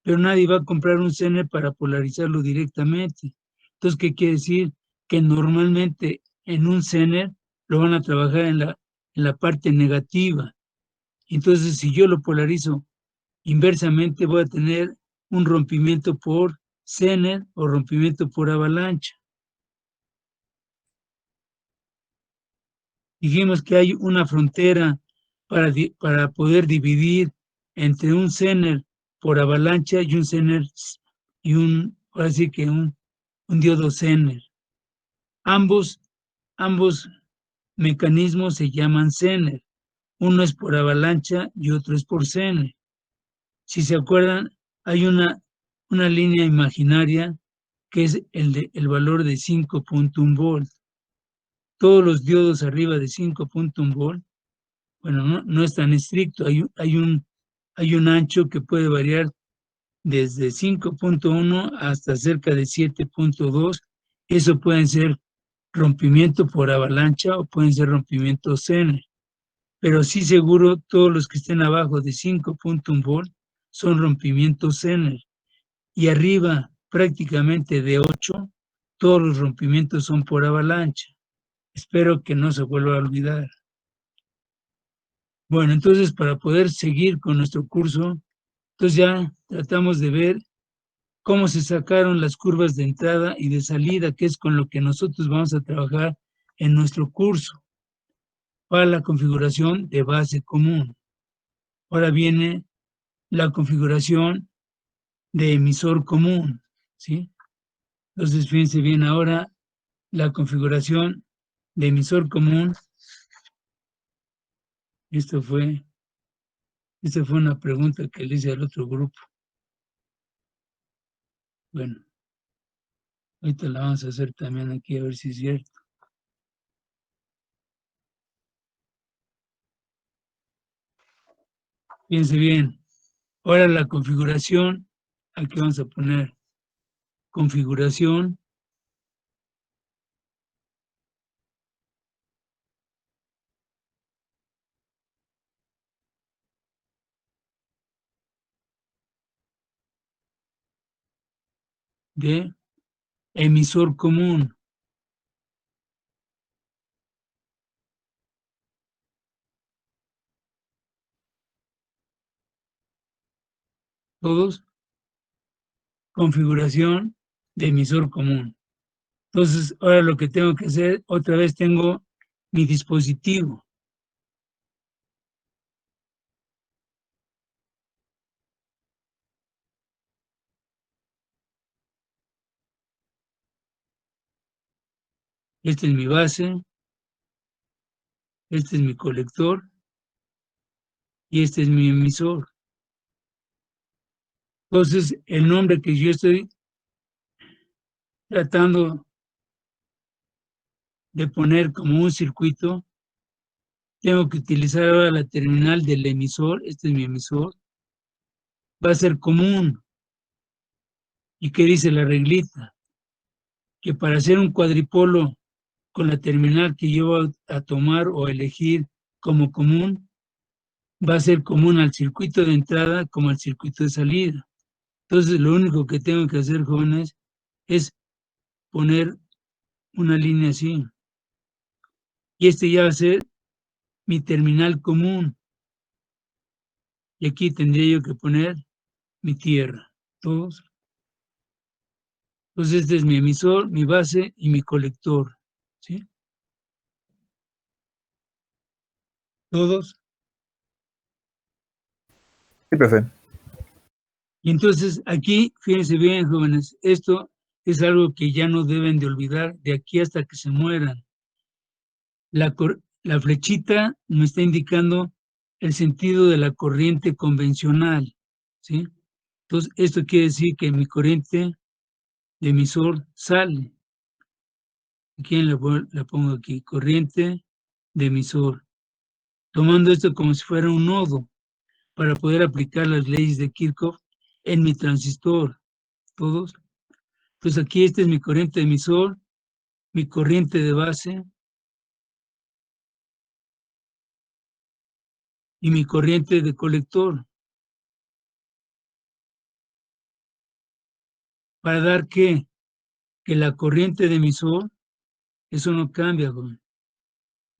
Pero nadie va a comprar un Zener para polarizarlo directamente. Entonces, ¿qué quiere decir? Que normalmente en un Zener lo van a trabajar en la parte negativa. Entonces, si yo lo polarizo inversamente, voy a tener un rompimiento por Zener o rompimiento por avalancha. Dijimos que hay una frontera para poder dividir entre un Zener por avalancha y un Zener y ahora sí que un diodo Zener. Ambos mecanismos se llaman Zener. Uno es por avalancha y otro es por Zener. Si se acuerdan, hay una línea imaginaria que es el valor de 5.1 volt. Todos los diodos arriba de 5.1 volt, bueno, no es tan estricto. Hay un ancho que puede variar desde 5.1 hasta cerca de 7.2. Eso pueden ser rompimiento por avalancha o pueden ser rompimientos Zener. Pero sí seguro todos los que estén abajo de 5.1 volt son rompimientos Zener. Y arriba prácticamente de 8, todos los rompimientos son por avalancha. Espero que no se vuelva a olvidar. Bueno, entonces para poder seguir con nuestro curso, entonces ya tratamos de ver cómo se sacaron las curvas de entrada y de salida, que es con lo que nosotros vamos a trabajar en nuestro curso, para la configuración de base común. Ahora viene la configuración de emisor común, ¿sí? Entonces, fíjense bien, ahora la configuración de emisor común, esta fue una pregunta que le hice al otro grupo. Bueno, ahorita la vamos a hacer también aquí, a ver si es cierto. Fíjense bien, ahora la configuración, aquí vamos a poner configuración de emisor común. Todos, configuración de emisor común. Entonces, ahora lo que tengo que hacer, otra vez tengo mi dispositivo. Este es mi base, este es mi colector y este es mi emisor. Entonces, el nombre que yo estoy tratando de poner como un circuito, tengo que utilizar ahora la terminal del emisor, este es mi emisor, va a ser común. ¿Y qué dice la reglita? Que para hacer un cuadripolo con la terminal que yo voy a tomar o elegir como común, va a ser común al circuito de entrada como al circuito de salida. Entonces, lo único que tengo que hacer, jóvenes, es poner una línea así. Y este ya va a ser mi terminal común. Y aquí tendría yo que poner mi tierra. Todos. Entonces, este es mi emisor, mi base y mi colector. ¿Sí? Todos. Sí, profe. Y entonces aquí, fíjense bien, jóvenes, esto es algo que ya no deben de olvidar de aquí hasta que se mueran. La flechita me está indicando el sentido de la corriente convencional, ¿sí? Entonces, esto quiere decir que mi corriente de emisor sale. Aquí la pongo aquí, corriente de emisor. Tomando esto como si fuera un nodo para poder aplicar las leyes de Kirchhoff en mi transistor. ¿Todos? Entonces aquí este es mi corriente de emisor, mi corriente de base y mi corriente de colector. Para dar que la corriente de emisor, eso no cambia, joven.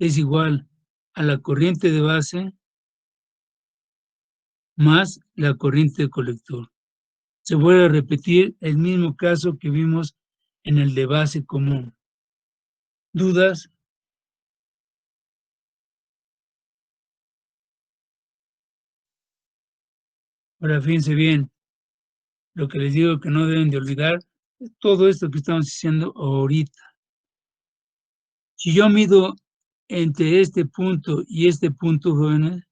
Es igual a la corriente de base más la corriente de colector. Se vuelve a repetir el mismo caso que vimos en el de base común. ¿Dudas? Ahora fíjense bien, lo que les digo que no deben de olvidar es todo esto que estamos diciendo ahorita. Si yo mido entre este punto y este punto, jóvenes,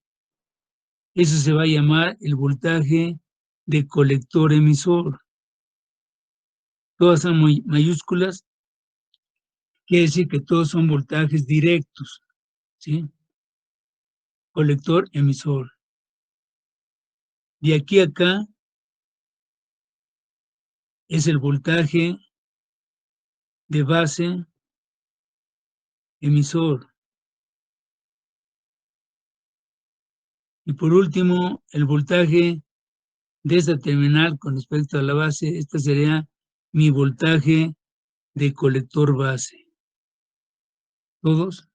eso se va a llamar el voltaje de colector emisor. Todas son mayúsculas, quiere decir que todos son voltajes directos, ¿sí? Colector emisor. De aquí a acá es el voltaje de base emisor. Y por último, el voltaje de esta terminal con respecto a la base, esta sería mi voltaje de colector base. ¿Todos?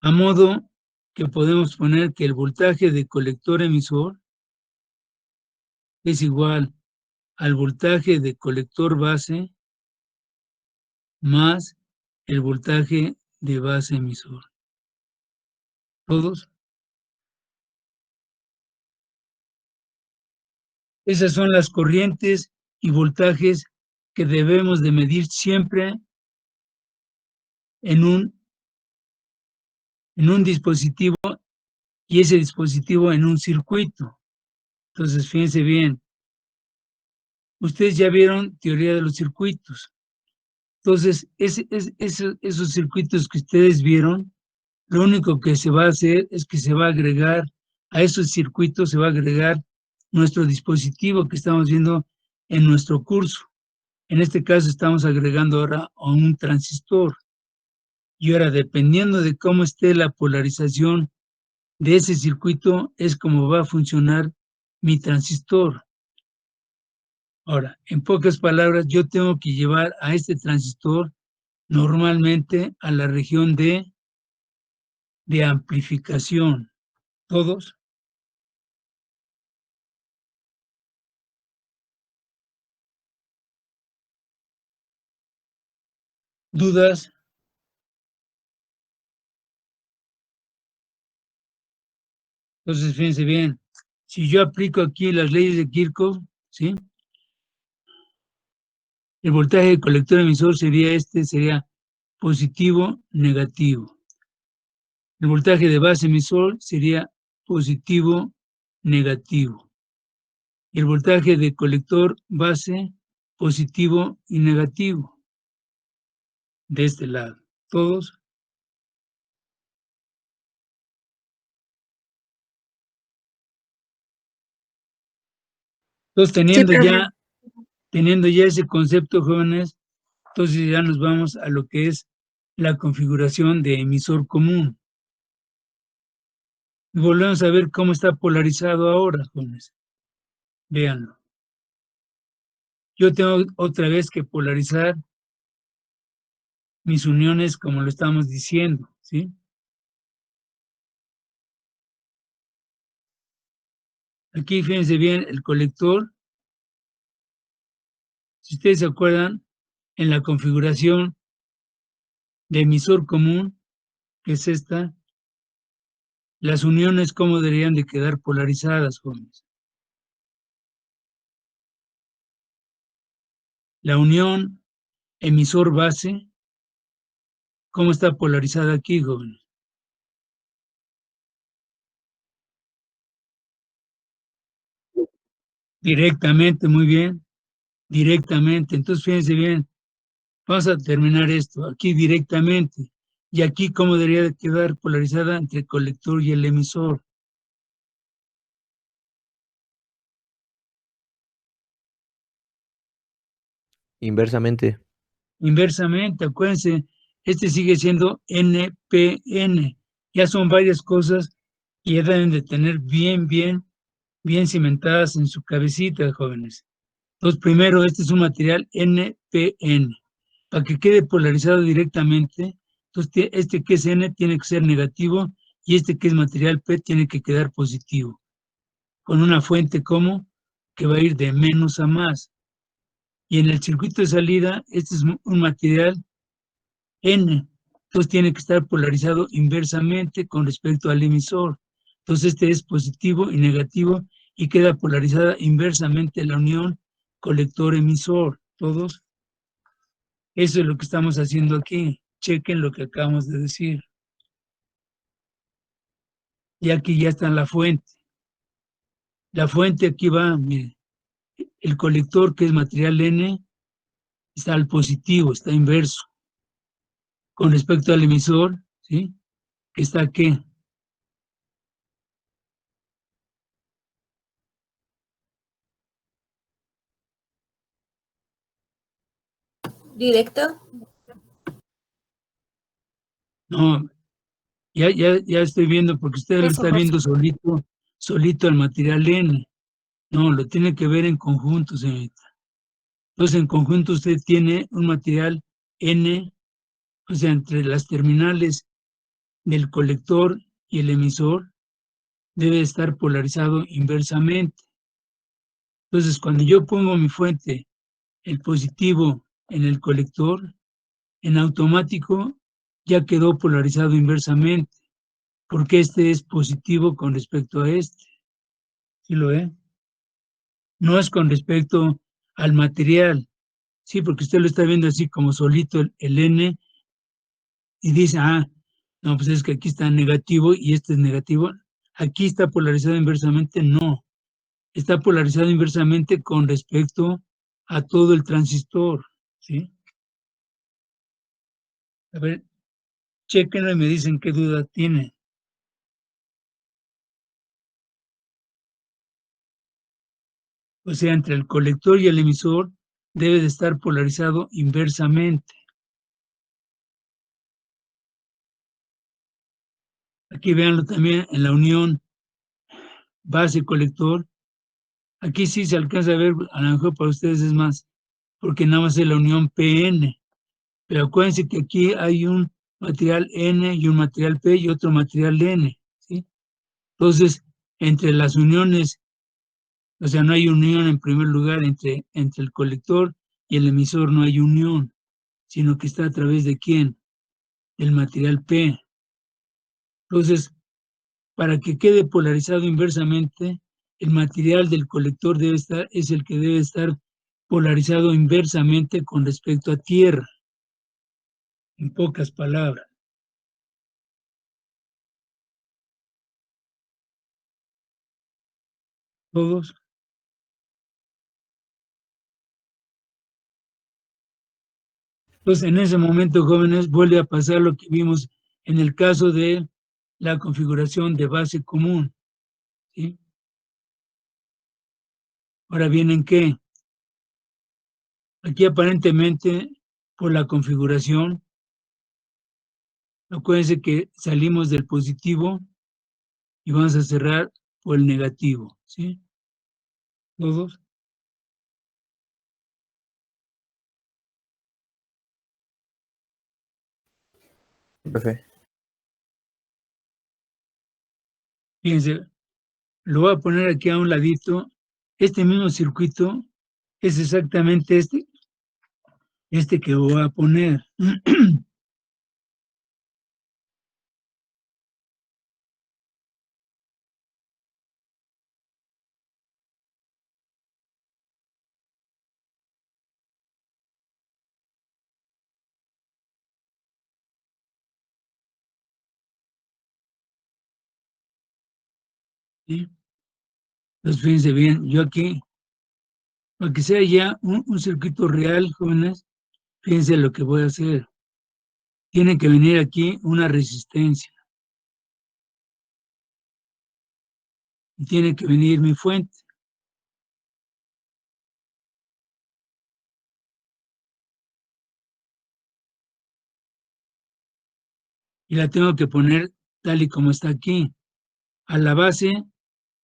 A modo que podemos poner que el voltaje de colector emisor es igual al voltaje de colector base más el voltaje de base emisor. ¿Todos? Esas son las corrientes y voltajes que debemos de medir siempre en un dispositivo y ese dispositivo en un circuito. Entonces, fíjense bien. Ustedes ya vieron teoría de los circuitos. Entonces, esos circuitos que ustedes vieron, lo único que se va a hacer es que se va a agregar a esos circuitos, se va a agregar nuestro dispositivo que estamos viendo en nuestro curso. En este caso estamos agregando ahora a un transistor. Y ahora, dependiendo de cómo esté la polarización de ese circuito, es como va a funcionar mi transistor. Ahora, en pocas palabras, yo tengo que llevar a este transistor normalmente a la región de amplificación. ¿Todos? ¿Dudas? Entonces, fíjense bien, si yo aplico aquí las leyes de Kirchhoff, ¿sí? El voltaje de colector emisor sería positivo, negativo. El voltaje de base emisor sería positivo, negativo. Y el voltaje de colector base, positivo y negativo. De este lado. ¿Todos? Entonces, teniendo ya ese concepto, jóvenes, entonces ya nos vamos a lo que es la configuración de emisor común. Y volvemos a ver cómo está polarizado ahora, jóvenes. Véanlo. Yo tengo otra vez que polarizar mis uniones como lo estamos diciendo, ¿sí? Aquí fíjense bien el colector. Si ustedes se acuerdan, en la configuración de emisor común, que es esta, las uniones cómo deberían de quedar polarizadas, jóvenes. La unión emisor base, ¿cómo está polarizada aquí, jóvenes? Directamente, muy bien. Directamente. Entonces, fíjense bien. Vamos a terminar esto aquí directamente. Y aquí, ¿cómo debería de quedar polarizada entre el colector y el emisor? Inversamente. Inversamente, acuérdense, este sigue siendo NPN. Ya son varias cosas que ya deben de tener bien cimentadas en su cabecita, jóvenes. Entonces, primero, este es un material NPN. Para que quede polarizado directamente, entonces este que es N tiene que ser negativo y este que es material P tiene que quedar positivo. Con una fuente como que va a ir de menos a más. Y en el circuito de salida, este es un material N. Entonces tiene que estar polarizado inversamente con respecto al emisor. Entonces este es positivo y negativo y queda polarizada inversamente la unión colector-emisor. ¿Todos? Eso es lo que estamos haciendo aquí. Chequen lo que acabamos de decir. Y aquí ya está la fuente. La fuente aquí va, mire, el colector, que es material N, está al positivo, está inverso. Con respecto al emisor, ¿sí? ¿Está aquí? ¿Directo? No, ya estoy viendo, porque usted lo Es está inverso. viendo solito el material N. No, lo tiene que ver en conjunto, señorita. Entonces, en conjunto usted tiene un material N, o sea, entre las terminales del colector y el emisor, debe estar polarizado inversamente. Entonces, cuando yo pongo mi fuente, el positivo en el colector, en automático ya quedó polarizado inversamente, porque este es positivo con respecto a este. ¿Sí lo ve? No es con respecto al material, sí, porque usted lo está viendo así como solito el N y dice, no, pues es que aquí está negativo y este es negativo. Aquí está polarizado inversamente, no. Está polarizado inversamente con respecto a todo el transistor, ¿sí? A ver, chéquenlo y me dicen qué duda tiene. O sea, entre el colector y el emisor debe de estar polarizado inversamente. Aquí véanlo también en la unión base-colector. Aquí sí se alcanza a ver, a lo mejor para ustedes es más, porque nada más es la unión PN. Pero acuérdense que aquí hay un material N y un material P y otro material N, ¿sí? Entonces, entre las uniones, o sea, no hay unión en primer lugar entre el colector y el emisor, no hay unión, sino que está a través de ¿quién? El material P. Entonces, para que quede polarizado inversamente, el material del colector es el que debe estar polarizado inversamente con respecto a tierra, en pocas palabras. ¿Todos? Entonces, en ese momento, jóvenes, vuelve a pasar lo que vimos en el caso de la configuración de base común, ¿sí? Ahora bien, ¿en qué? Aquí aparentemente, por la configuración, acuérdense que salimos del positivo y vamos a cerrar por el negativo, ¿sí? ¿Todos? Profe. Fíjense, lo voy a poner aquí a un ladito. Este mismo circuito es exactamente este que voy a poner. ¿Sí? Entonces, fíjense bien, yo aquí, para que sea ya un circuito real, jóvenes, fíjense lo que voy a hacer. Tiene que venir aquí una resistencia. Y tiene que venir mi fuente. Y la tengo que poner tal y como está aquí. A la base,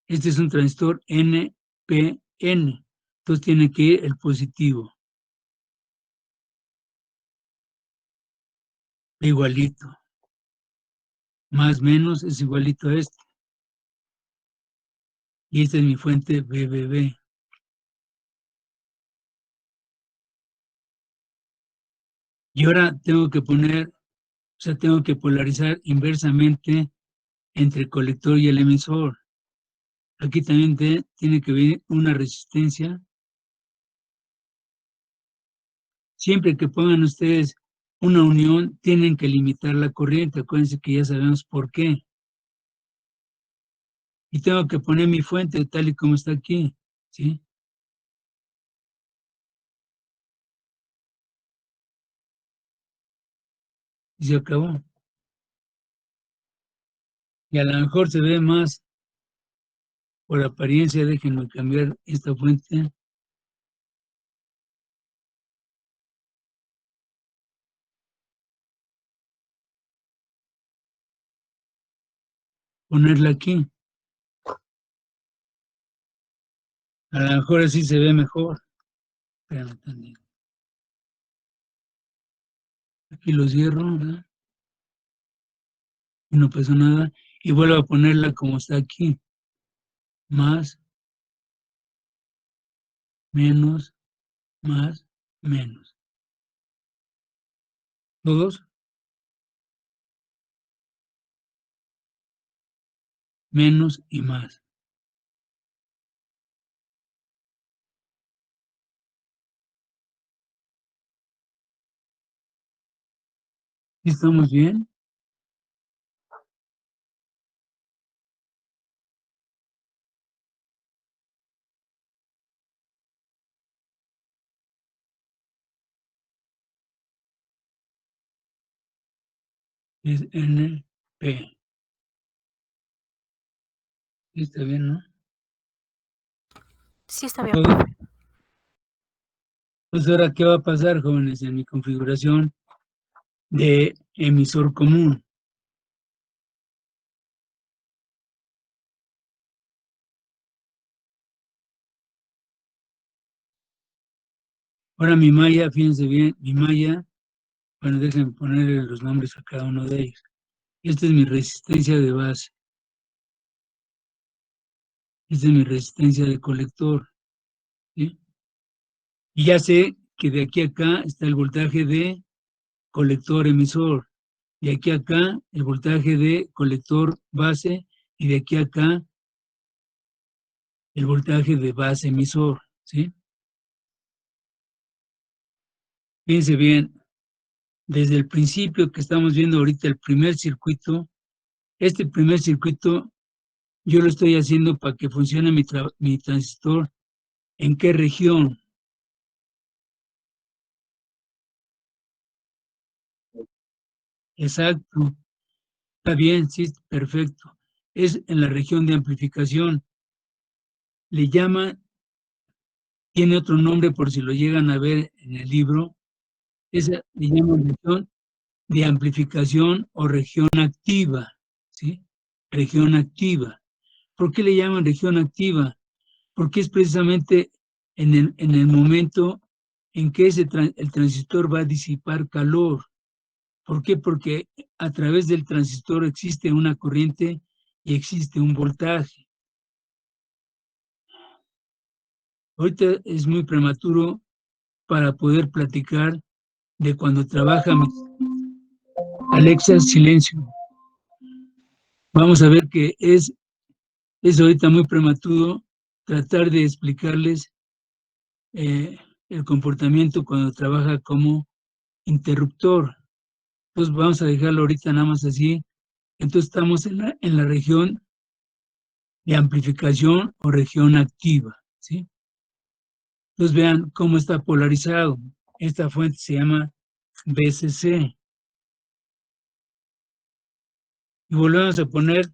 este es un transistor NPN. Entonces tiene que ir el positivo. Igualito. Más menos es igualito a este. Y esta es mi fuente BBB. Y ahora tengo que tengo que polarizar inversamente entre el colector y el emisor. Aquí también tiene que venir una resistencia. siempre que pongan ustedes una unión, tienen que limitar la corriente. Acuérdense que ya sabemos por qué. Y tengo que poner mi fuente tal y como está aquí, ¿sí? Y se acabó. Y a lo mejor se ve más por apariencia. Déjenme cambiar esta fuente. Ponerla aquí. A lo mejor así se ve mejor. Espérame tantito. Aquí lo cierro, ¿verdad? Y no pasó nada. Y vuelvo a ponerla como está aquí. Más, menos, más, menos. ¿Todos? Menos y más. ¿Sí estamos bien? Es NP. ¿Sí está bien, no? Sí, está bien. ¿Todo? Pues ahora, ¿qué va a pasar, jóvenes, en mi configuración de emisor común? Ahora mi malla, fíjense bien, mi malla, bueno, déjenme ponerle los nombres a cada uno de ellos. Esta es mi resistencia de base. Esta es mi resistencia de colector, ¿sí? Y ya sé que de aquí a acá está el voltaje de colector emisor. De aquí a acá el voltaje de colector base. Y de aquí a acá el voltaje de base emisor, ¿sí? Fíjense bien, desde el principio que estamos viendo ahorita el primer circuito, este primer circuito yo lo estoy haciendo para que funcione mi transistor. ¿En qué región? Exacto. Está bien, sí, perfecto. Es en la región de amplificación. Le llaman, tiene otro nombre por si lo llegan a ver en el libro. Esa le llaman región de amplificación o región activa, ¿sí? Región activa. ¿Por qué le llaman región activa? Porque es precisamente en el momento en que el transistor va a disipar calor. ¿Por qué? Porque a través del transistor existe una corriente y existe un voltaje. Ahorita es muy prematuro para poder platicar de cuando trabaja Alexa, silencio. Vamos a ver que es ahorita muy prematuro tratar de explicarles el comportamiento cuando trabaja como interruptor. Entonces vamos a dejarlo ahorita nada más así. Entonces estamos en la región de amplificación o región activa, ¿sí? Entonces vean cómo está polarizado. Esta fuente se llama BCC. Y volvemos a poner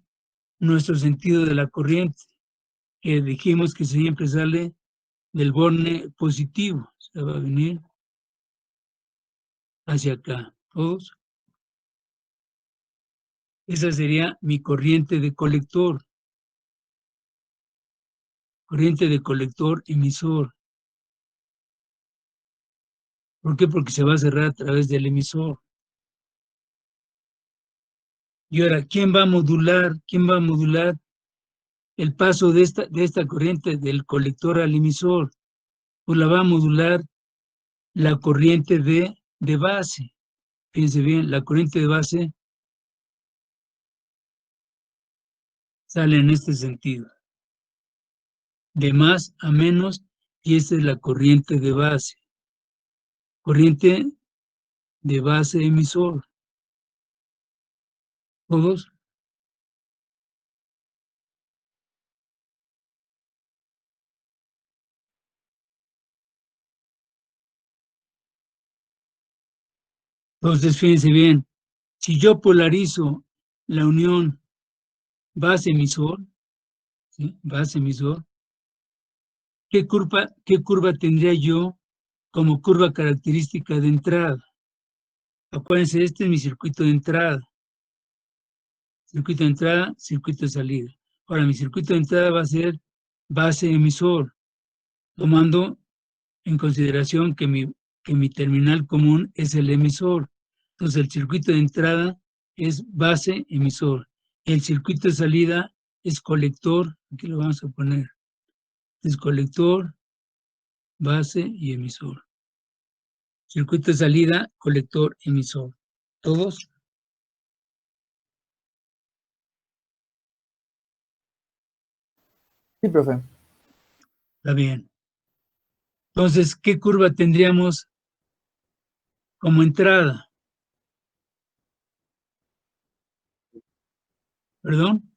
nuestro sentido de la corriente, que dijimos que siempre sale del borne positivo. Se va a venir hacia acá. ¿Todos? Esa sería mi corriente de colector. Corriente de colector emisor. ¿Por qué? Porque se va a cerrar a través del emisor. Y ahora, ¿quién va a modular? ¿Quién va a modular el paso de esta corriente del colector al emisor? Pues la va a modular la corriente de base. Fíjense bien, la corriente de base sale en este sentido. De más a menos, y esta es la corriente de base. corriente de base emisor. ¿Todos? Entonces, fíjense bien, si yo polarizo la unión base-emisor, ¿sí? Base-emisor, ¿qué curva tendría yo como curva característica de entrada? Acuérdense, este es mi circuito de entrada. Circuito de entrada, circuito de salida. Ahora, mi circuito de entrada va a ser base-emisor, tomando en consideración que mi terminal común es el emisor. Entonces, el circuito de entrada es base-emisor. El circuito de salida es colector, aquí lo vamos a poner. Es colector, base y emisor. Circuito de salida, colector, emisor. ¿Todos? Sí, profe. Está bien. Entonces, ¿qué curva tendríamos como entrada? ¿Perdón?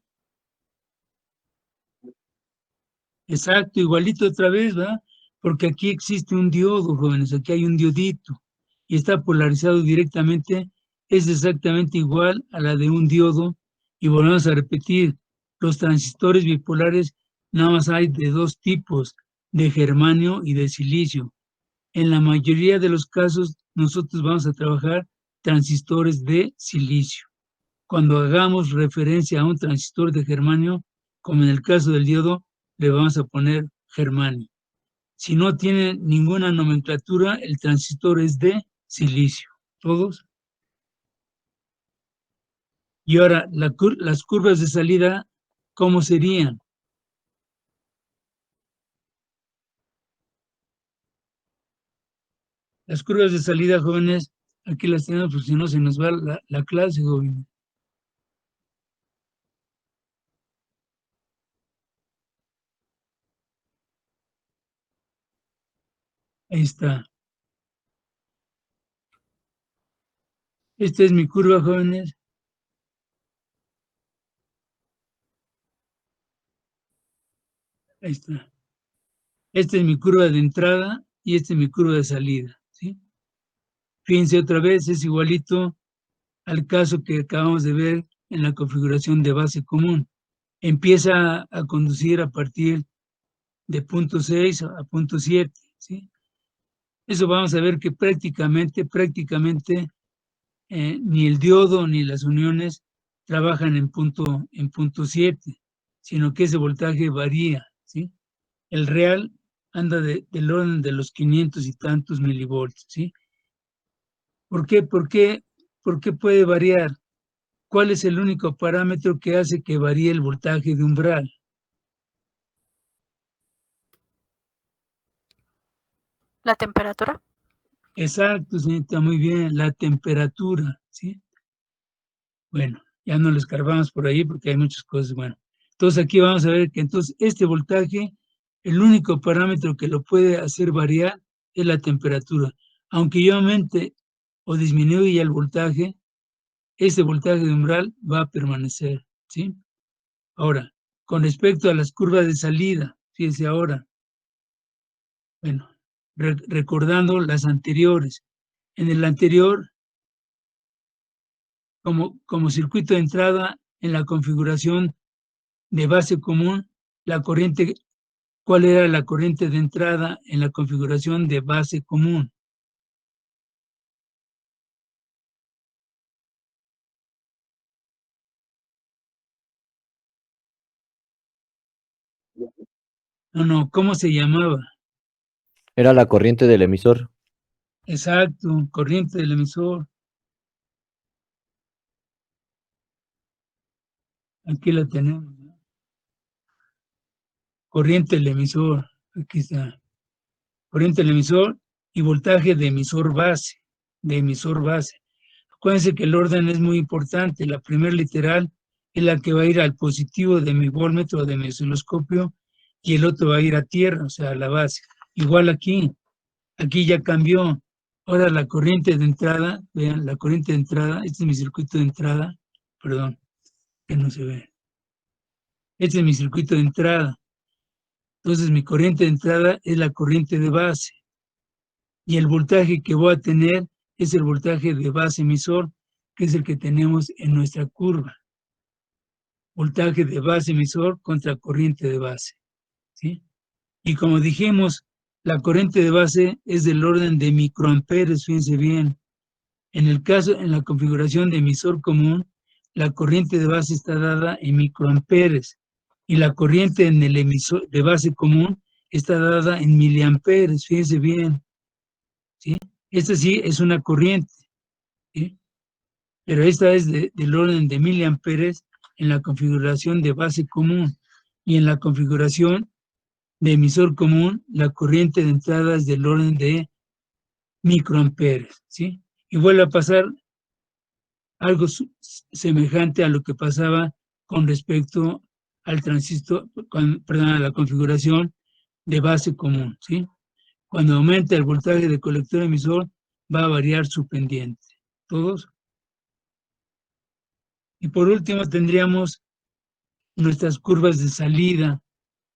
Exacto, igualito otra vez, ¿verdad? Porque aquí existe un diodo, jóvenes, aquí hay un diodito y está polarizado directamente, es exactamente igual a la de un diodo. Y volvemos a repetir, los transistores bipolares nada más hay de dos tipos, de germanio y de silicio. En la mayoría de los casos nosotros vamos a trabajar transistores de silicio. Cuando hagamos referencia a un transistor de germanio, como en el caso del diodo, le vamos a poner germanio. Si no tiene ninguna nomenclatura, el transistor es de silicio. ¿Todos? Y ahora, las curvas de salida, ¿cómo serían? Las curvas de salida, jóvenes, aquí las tenemos, porque si no se nos va la clase, jóvenes. Ahí está. Esta es mi curva, jóvenes. Ahí está. Esta es mi curva de entrada y esta es mi curva de salida, ¿sí? Fíjense otra vez, es igualito al caso que acabamos de ver en la configuración de base común. Empieza a conducir a partir de punto 6 a punto 7, ¿sí? Eso vamos a ver que prácticamente ni el diodo ni las uniones trabajan en punto 7, sino que ese voltaje varía, ¿sí? El real anda del orden de los 500 y tantos milivolts, ¿sí? ¿Por qué puede variar? ¿Cuál es el único parámetro que hace que varíe el voltaje de umbral? ¿La temperatura? Exacto, señorita, muy bien, la temperatura, ¿sí? Bueno, ya no lo escarbamos por ahí porque hay muchas cosas, bueno. Entonces aquí vamos a ver que entonces este voltaje, el único parámetro que lo puede hacer variar es la temperatura. Aunque yo aumente o disminuya el voltaje, ese voltaje de umbral va a permanecer, ¿sí? Ahora, con respecto a las curvas de salida, fíjense ahora, bueno, recordando las anteriores. En el anterior, como circuito de entrada, en la configuración de base común, la corriente, ¿cuál era la corriente de entrada en la configuración de base común? No, ¿cómo se llamaba? Era la corriente del emisor. Exacto, corriente del emisor. Aquí la tenemos, ¿no? Corriente del emisor, aquí está. Corriente del emisor y voltaje de emisor base, Acuérdense que el orden es muy importante. La primera literal es la que va a ir al positivo de mi voltmetro, de mi osciloscopio, y el otro va a ir a tierra, o sea, a la base. Igual aquí ya cambió. Ahora la corriente de entrada, vean, la corriente de entrada, este es mi circuito de entrada, perdón, que no se ve. Este es mi circuito de entrada. Entonces mi corriente de entrada es la corriente de base. Y el voltaje que voy a tener es el voltaje de base emisor, que es el que tenemos en nuestra curva. Voltaje de base emisor contra corriente de base, ¿sí? Y como dijimos, la corriente de base es del orden de microamperes, fíjense bien. En la configuración de emisor común, la corriente de base está dada en microamperes y la corriente en el emisor de base común está dada en miliamperes, fíjense bien, ¿sí? Esta sí es una corriente, ¿sí? Pero esta es del orden de miliamperes en la configuración de base común y en la configuración de emisor común, la corriente de entrada es del orden de microamperes, ¿sí? Y vuelve a pasar algo semejante a lo que pasaba con respecto al transistor, perdón, a la configuración de base común, ¿sí? Cuando aumenta el voltaje de colector emisor, va a variar su pendiente. ¿Todos? Y por último tendríamos nuestras curvas de salida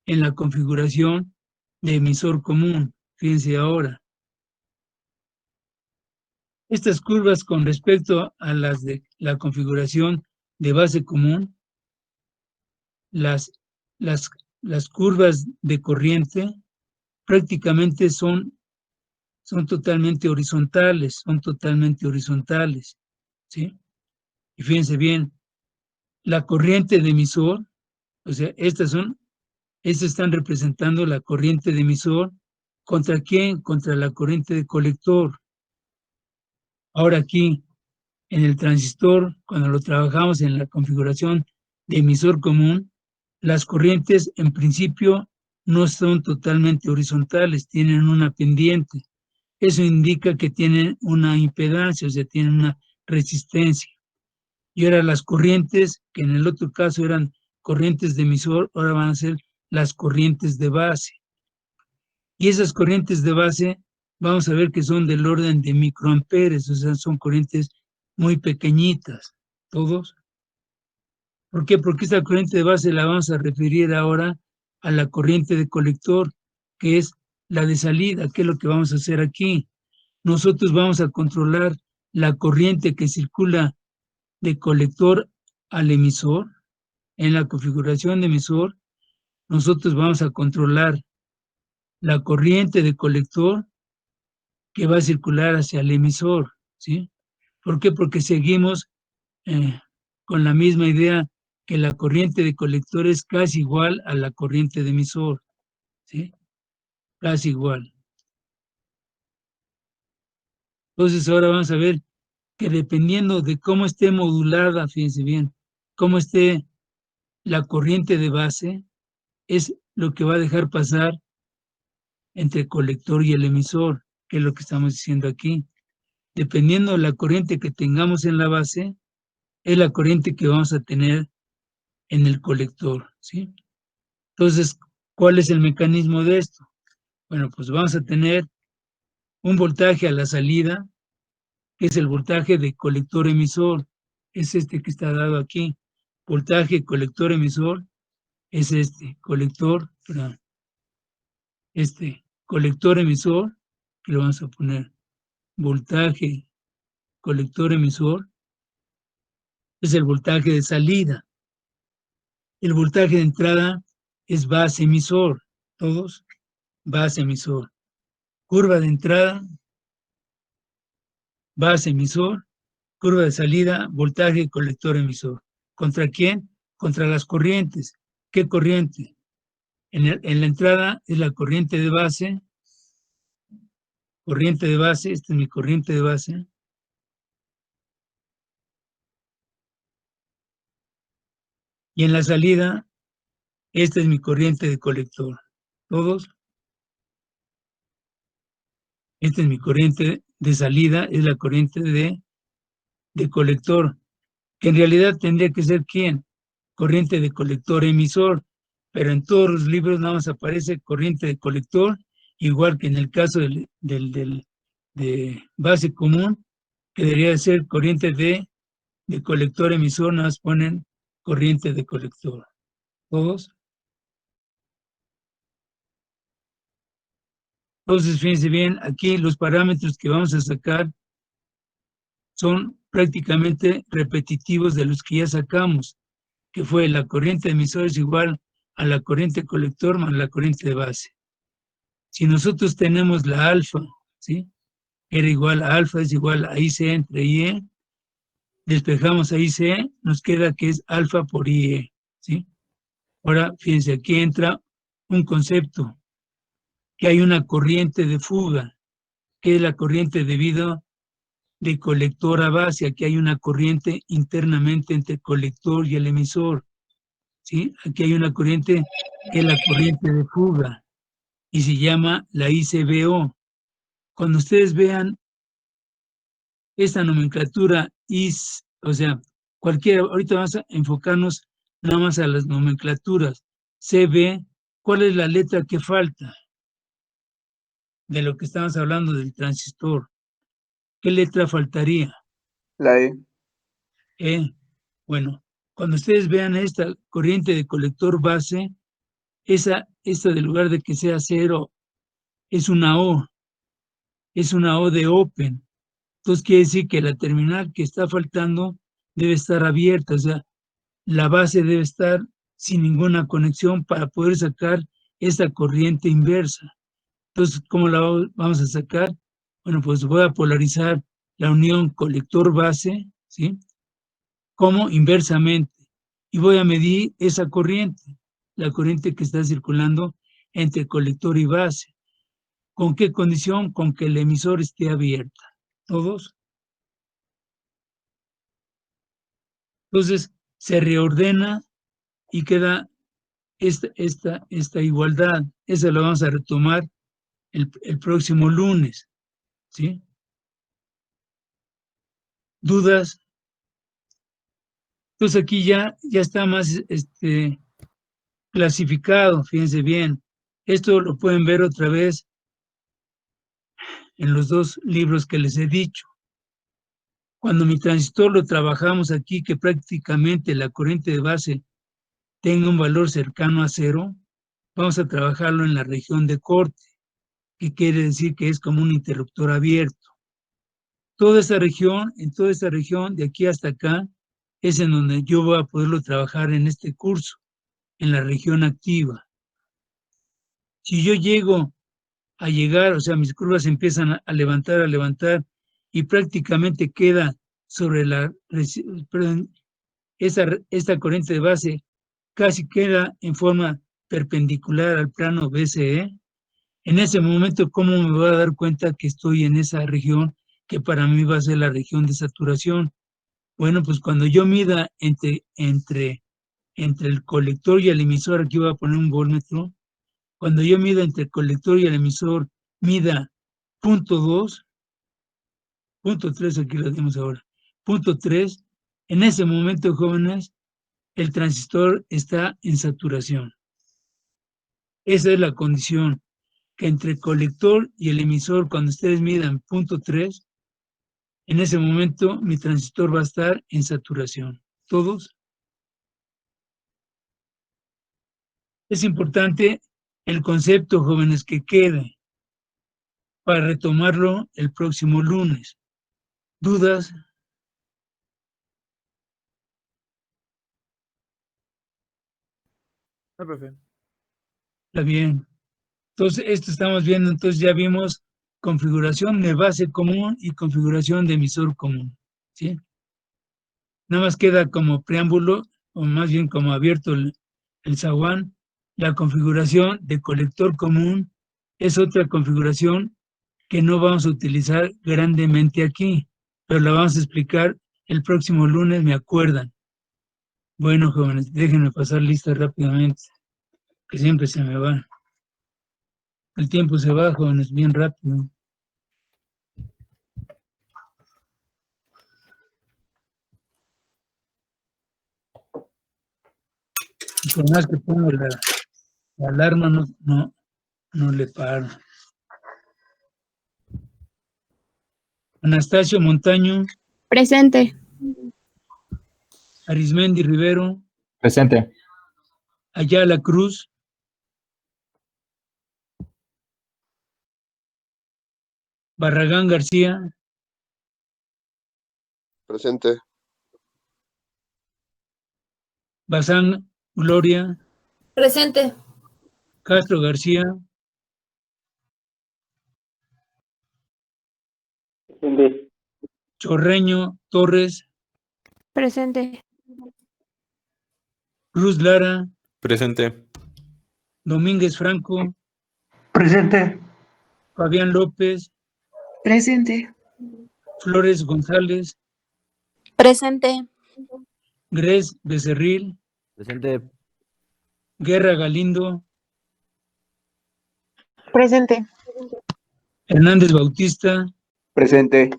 en la configuración de emisor común. Fíjense ahora. Estas curvas con respecto a las de la configuración de base común, las curvas de corriente prácticamente son totalmente horizontales, ¿sí? Y fíjense bien, la corriente de emisor, o sea, estas están representando la corriente de emisor. ¿Contra quién? Contra la corriente de colector. Ahora aquí, en el transistor, cuando lo trabajamos en la configuración de emisor común, las corrientes en principio no son totalmente horizontales, tienen una pendiente. Eso indica que tienen una impedancia, o sea, tienen una resistencia. Y ahora las corrientes, que en el otro caso eran corrientes de emisor, ahora van a ser las corrientes de base. Y esas corrientes de base, vamos a ver que son del orden de microamperes, o sea, son corrientes muy pequeñitas, ¿todos? ¿Por qué? Porque esta corriente de base la vamos a referir ahora a la corriente de colector, que es la de salida, que es lo que vamos a hacer aquí. Nosotros vamos a controlar la corriente que circula de colector al emisor. En la configuración de emisor, nosotros vamos a controlar la corriente de colector que va a circular hacia el emisor, ¿sí? ¿Por qué? Porque seguimos con la misma idea que la corriente de colector es casi igual a la corriente de emisor, ¿sí? Casi igual. Entonces ahora vamos a ver que dependiendo de cómo esté modulada, fíjense bien, cómo esté la corriente de base, es lo que va a dejar pasar entre el colector y el emisor, que es lo que estamos diciendo aquí. Dependiendo de la corriente que tengamos en la base, es la corriente que vamos a tener en el colector, ¿sí? Entonces, ¿cuál es el mecanismo de esto? Bueno, pues vamos a tener un voltaje a la salida, que es el voltaje de colector emisor, es este que está dado aquí. Voltaje colector emisor es este, colector emisor, que lo vamos a poner voltaje colector emisor, es el voltaje de salida. El voltaje de entrada es base emisor, todos, base emisor. Curva de entrada, base emisor, curva de salida, voltaje colector emisor. ¿Contra quién? Contra las corrientes. ¿Qué corriente? En la entrada es la corriente de base, esta es mi corriente de base. Y en la salida, esta es mi corriente de colector. ¿Todos? Esta es mi corriente de salida, es la corriente de colector, que en realidad tendría que ser ¿quién? Corriente de colector emisor, pero en todos los libros nada más aparece corriente de colector, igual que en el caso del de base común, que debería ser corriente de colector emisor, nada más ponen corriente de colector. ¿Todos? Entonces, fíjense bien, aquí los parámetros que vamos a sacar son prácticamente repetitivos de los que ya sacamos, que fue la corriente emisor es igual a la corriente colector más la corriente de base. Si nosotros tenemos la alfa, ¿sí? Era igual a alfa, es igual a IC entre IE, despejamos a IC, nos queda que es alfa por IE, ¿sí? Ahora, fíjense, aquí entra un concepto, que hay una corriente de fuga, que es la corriente debido de colector a base. Aquí hay una corriente internamente entre el colector y el emisor, ¿sí? Aquí hay una corriente que es la corriente de fuga y se llama la ICBO. Cuando ustedes vean esta nomenclatura IS, o sea, cualquiera, ahorita vamos a enfocarnos nada más a las nomenclaturas. CB, ¿cuál es la letra que falta de lo que estamos hablando del transistor? ¿Qué letra faltaría? La E. Bueno, cuando ustedes vean esta corriente de colector base, esta del lugar de que sea 0 es una O de open. Entonces quiere decir que la terminal que está faltando debe estar abierta, o sea, la base debe estar sin ninguna conexión para poder sacar esta corriente inversa. Entonces, ¿cómo la vamos a sacar? Bueno, pues voy a polarizar la unión colector-base, ¿sí? Como inversamente. Y voy a medir esa corriente, la corriente que está circulando entre colector y base. ¿Con qué condición? Con que el emisor esté abierta. ¿Todos? Entonces, se reordena y queda esta igualdad. Esa la vamos a retomar el próximo lunes, ¿sí? ¿Dudas? Entonces aquí ya está más clasificado, fíjense bien. Esto lo pueden ver otra vez en los dos libros que les he dicho. Cuando mi transistor lo trabajamos aquí, que prácticamente la corriente de base tenga un valor cercano a 0, vamos a trabajarlo en la región de corte, que quiere decir que es como un interruptor abierto. En toda esa región, de aquí hasta acá, es en donde yo voy a poderlo trabajar en este curso, en la región activa. Si yo llego a llegar, o sea, mis curvas empiezan a levantar, y prácticamente queda sobre esta corriente de base, casi queda en forma perpendicular al plano BCE. En ese momento, ¿cómo me voy a dar cuenta que estoy en esa región que para mí va a ser la región de saturación? Bueno, pues cuando yo mida entre el colector y el emisor, aquí voy a poner un voltmetro, cuando yo mida entre el colector y el emisor, mida 0.2, 0.3, aquí lo dimos ahora, 0.3, en ese momento, jóvenes, el transistor está en saturación. Esa es la condición, que entre el colector y el emisor, cuando ustedes midan 0.3, en ese momento mi transistor va a estar en saturación. ¿Todos? Es importante el concepto, jóvenes, que quede para retomarlo el próximo lunes. ¿Dudas? No, profe. Está bien. Entonces, esto estamos viendo, entonces ya vimos configuración de base común y configuración de emisor común, ¿sí? Nada más queda como preámbulo, o más bien como abierto el zaguán, la configuración de colector común es otra configuración que no vamos a utilizar grandemente aquí, pero la vamos a explicar el próximo lunes, ¿me acuerdan? Bueno, jóvenes, déjenme pasar lista rápidamente, que siempre se me va. El tiempo se va, jóvenes, bien rápido. Y por más que pongo la alarma, no le paro. Anastasio Montaño, Presente. Arismendi Rivero, Presente. Ayala Cruz, Barragán García, Presente. Bazán Gloria, Presente. Castro García, Chorreño Torres, Presente. Cruz Lara, Presente. Domínguez Franco, Presente. Fabián López, Presente. Flores González, Presente. Gres Becerril, Presente. Guerra Galindo, Presente. Hernández Bautista, Presente.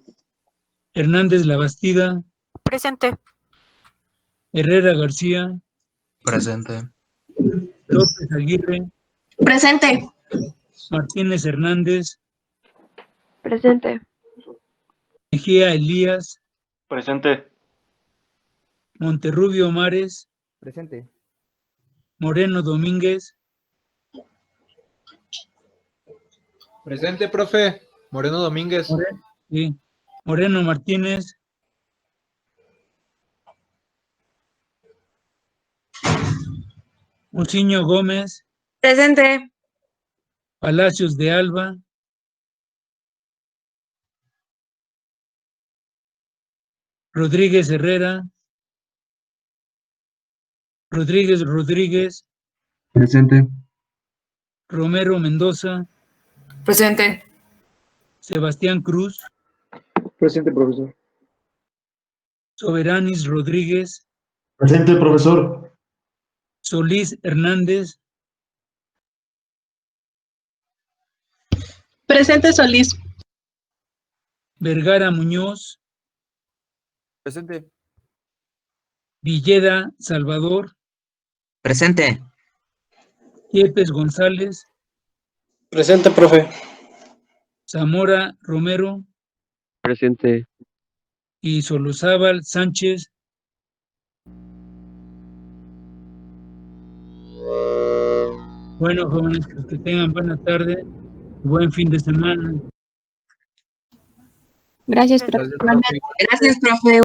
Hernández Labastida, Presente. Herrera García, Presente. López Aguirre, Presente. Martínez Hernández, Presente. Mejía Elías, Presente. Monterrubio Mares, Presente. Moreno Domínguez, Presente, profe. Moreno Domínguez. sí, Moreno Martínez, Muciño Gómez, Presente. Palacios de Alba, Rodríguez Herrera, Rodríguez, Presente. Romero Mendoza, Presente. Sebastián Cruz, Presente, profesor. Soberanis Rodríguez, Presente, profesor. Solís Hernández, Presente Solís. Vergara Muñoz, Presente. Villeda Salvador, Presente. Yepes González, Presente, profe. Zamora Romero Presente. y Solozábal Sánchez. Bueno, jóvenes, pues que tengan buena tarde, buen fin de semana. Gracias, Gracias, profe. profe. Gracias, profe.